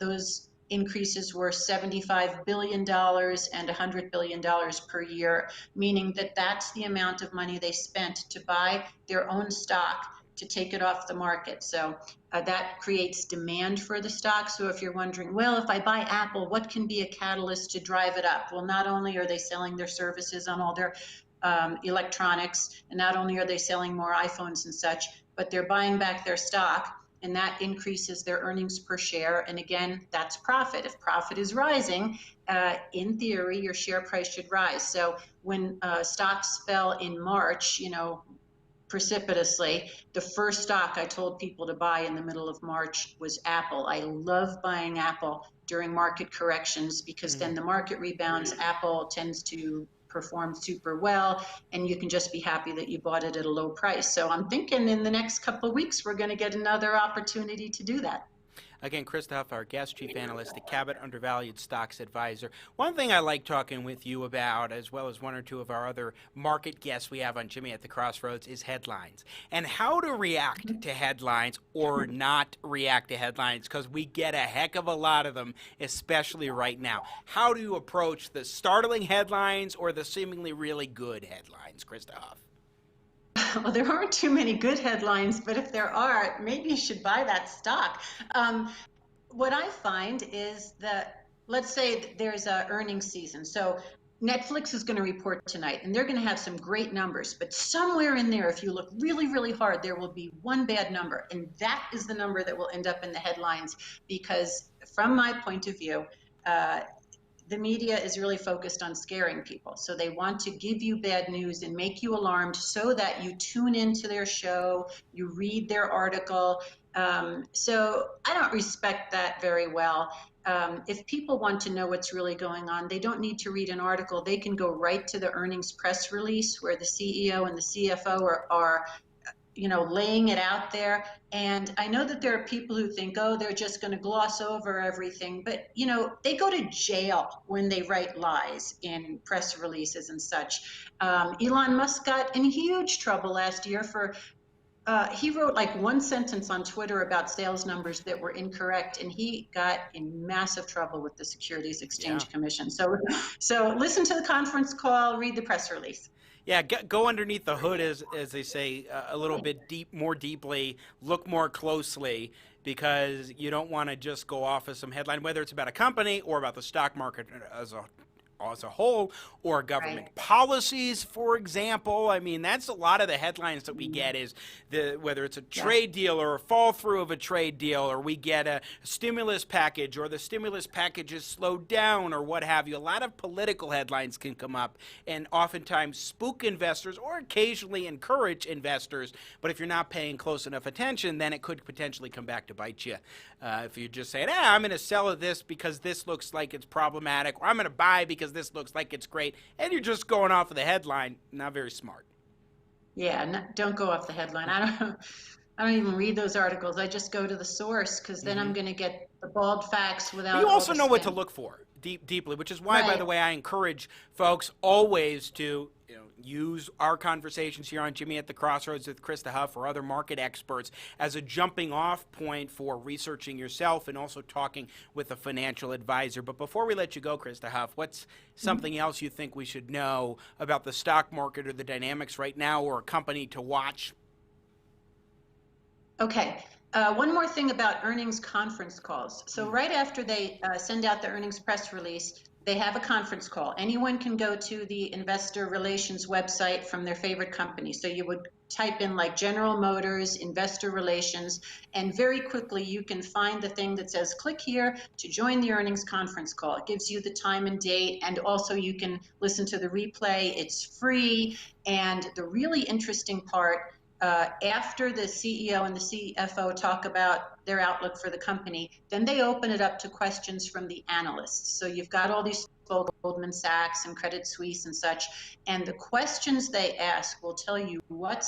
those increases were $75 billion and $100 billion per year, meaning that that's the amount of money they spent to buy their own stock to take it off the market. So that creates demand for the stock. So if you're wondering, well, if I buy Apple, what can be a catalyst to drive it up? Well, not only are they selling their services on all their electronics, and not only are they selling more iPhones and such, but they're buying back their stock, and that increases their earnings per share. And again, that's profit. If profit is rising, in theory, your share price should rise. So when stocks fell in March, precipitously, the first stock I told people to buy in the middle of March was Apple. I love buying Apple during market corrections because then the market rebounds. Apple tends to perform super well, and you can just be happy that you bought it at a low price. So I'm thinking in the next couple of weeks, we're going to get another opportunity to do that. Again, Crista Huff, our guest chief analyst at Cabot Undervalued Stocks Advisor. One thing I like talking with you about, as well as one or two of our other market guests we have on Jimmy at the Crossroads, is headlines and how to react to headlines or not react to headlines, because we get a heck of a lot of them, especially right now. How do you approach the startling headlines or the seemingly really good headlines, Crista Huff? Well, there aren't too many good headlines, but if there are, maybe you should buy that stock. What I find is that, let's say there's an earnings season. So Netflix is going to report tonight, and they're going to have some great numbers. But somewhere in there, if you look really, really hard, there will be one bad number. And that is the number that will end up in the headlines. Because from my point of view, the media is really focused on scaring people. So they want to give you bad news and make you alarmed so that you tune into their show, you read their article. So I don't respect that very well. If people want to know what's really going on, they don't need to read an article. They can go right to the earnings press release where the CEO and the CFO are laying it out there. And I know that there are people who think, oh, they're just going to gloss over everything. But, they go to jail when they write lies in press releases and such. Elon Musk got in huge trouble last year for, he wrote like one sentence on Twitter about sales numbers that were incorrect, and he got in massive trouble with the Securities Exchange Commission. So listen to the conference call, read the press release. Yeah, go underneath the hood, as they say, a little bit more deeply, look more closely, because you don't want to just go off of some headline, whether it's about a company or about the stock market as a as a whole, or government policies, for example. I mean, that's a lot of the headlines that we get is whether it's a trade deal or a fall through of a trade deal, or we get a stimulus package, or the stimulus package is slowed down, or what have you. A lot of political headlines can come up and oftentimes spook investors or occasionally encourage investors. But if you're not paying close enough attention, then it could potentially come back to bite you. If you're just saying, I'm going to sell at this because this looks like it's problematic, or I'm going to buy because this looks like it's great, and you're just going off of the headline, not very smart. Yeah, don't go off the headline. I don't even read those articles. I just go to the source, because then I'm going to get the bald facts without. But you also know spin. what to look for deeply, which is why, by the way, I encourage folks always to use our conversations here on Jimmy at the Crossroads with Crista Huff or other market experts as a jumping off point for researching yourself and also talking with a financial advisor. But before we let you go, Crista Huff, what's something else you think we should know about the stock market or the dynamics right now, or a company to watch? Okay. One more thing about earnings conference calls. So right after they send out the earnings press release, they have a conference call. Anyone can go to the investor relations website from their favorite company. So you would type in like General Motors, investor relations, and very quickly you can find the thing that says click here to join the earnings conference call. It gives you the time and date, and also you can listen to the replay. It's free. And the really interesting part, after the CEO and the CFO talk about their outlook for the company, then they open it up to questions from the analysts. So you've got all these Goldman Sachs and Credit Suisse and such, and the questions they ask will tell you what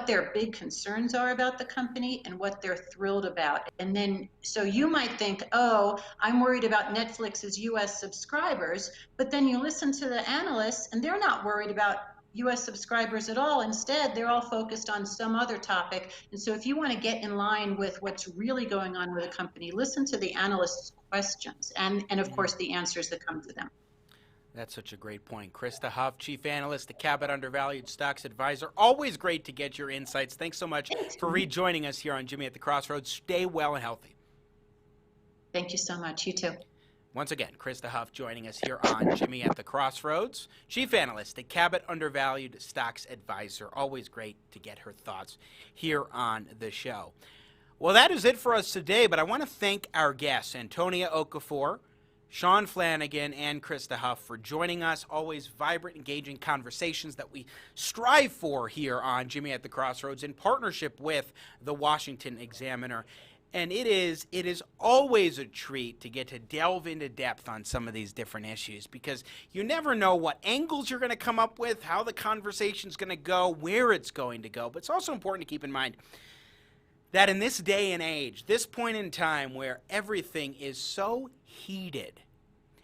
their big concerns are about the company and what they're thrilled about. And then, so you might think, I'm worried about Netflix's US subscribers, but then you listen to the analysts and they're not worried about US subscribers at all. Instead, they're all focused on some other topic. And so if you want to get in line with what's really going on with a company, listen to the analysts' questions and of course, the answers that come to them. That's such a great point. Crista Huff, Chief Analyst at Cabot Undervalued Stocks Advisor. Always great to get your insights. Thanks so much for rejoining us here on Jimmy at the Crossroads. Stay well and healthy. Thank you so much. You too. Once again, Crista Huff joining us here on Jimmy at the Crossroads, Chief Analyst at Cabot Undervalued Stocks Advisor. Always great to get her thoughts here on the show. Well, that is it for us today, but I want to thank our guests, Antonia Okafor, Shaun Flanagan, and Crista Huff, for joining us. Always vibrant, engaging conversations that we strive for here on Jimmy at the Crossroads in partnership with the Washington Examiner. And it is always a treat to get to delve into depth on some of these different issues, because you never know what angles you're going to come up with, how the conversation's going to go, where it's going to go. But it's also important to keep in mind that in this day and age, this point in time where everything is so heated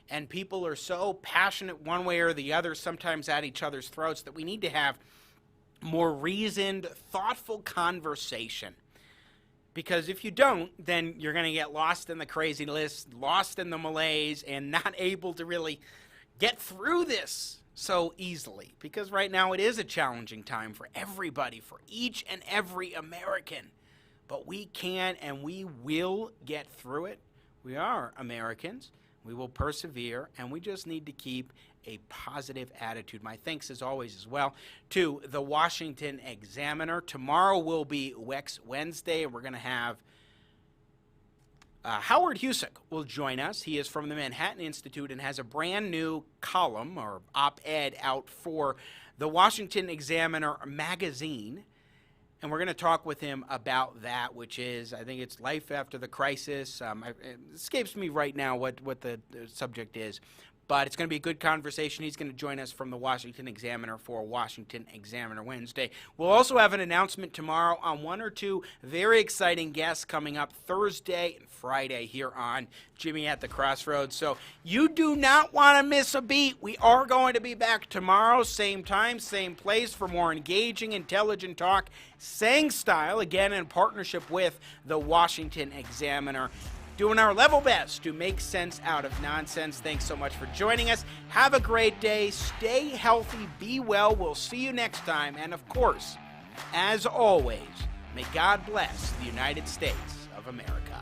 and people are so passionate one way or the other, sometimes at each other's throats, that we need to have more reasoned, thoughtful conversation. Because if you don't, then you're going to get lost in the crazy list, lost in the malaise, and not able to really get through this so easily. Because right now it is a challenging time for everybody, for each and every American. But we can and we will get through it. We are Americans. We will persevere, and we just need to keep a positive attitude. My thanks, as always, as well, to the Washington Examiner. Tomorrow will be Wex Wednesday, and we're going to have Howard Husick will join us. He is from the Manhattan Institute and has a brand new column or op-ed out for the Washington Examiner magazine. And we're going to talk with him about that, which is, I think it's life after the crisis. It escapes me right now what the subject is. But it's going to be a good conversation. He's going to join us from the Washington Examiner for Washington Examiner Wednesday. We'll also have an announcement tomorrow on one or two very exciting guests coming up Thursday and Friday here on Jimmy at the Crossroads. So you do not want to miss a beat. We are going to be back tomorrow, same time, same place, for more engaging, intelligent talk, Sang style, again in partnership with the Washington Examiner. Doing our level best to make sense out of nonsense. Thanks so much for joining us. Have a great day. Stay healthy. Be well. We'll see you next time. And of course, as always, may God bless the United States of America.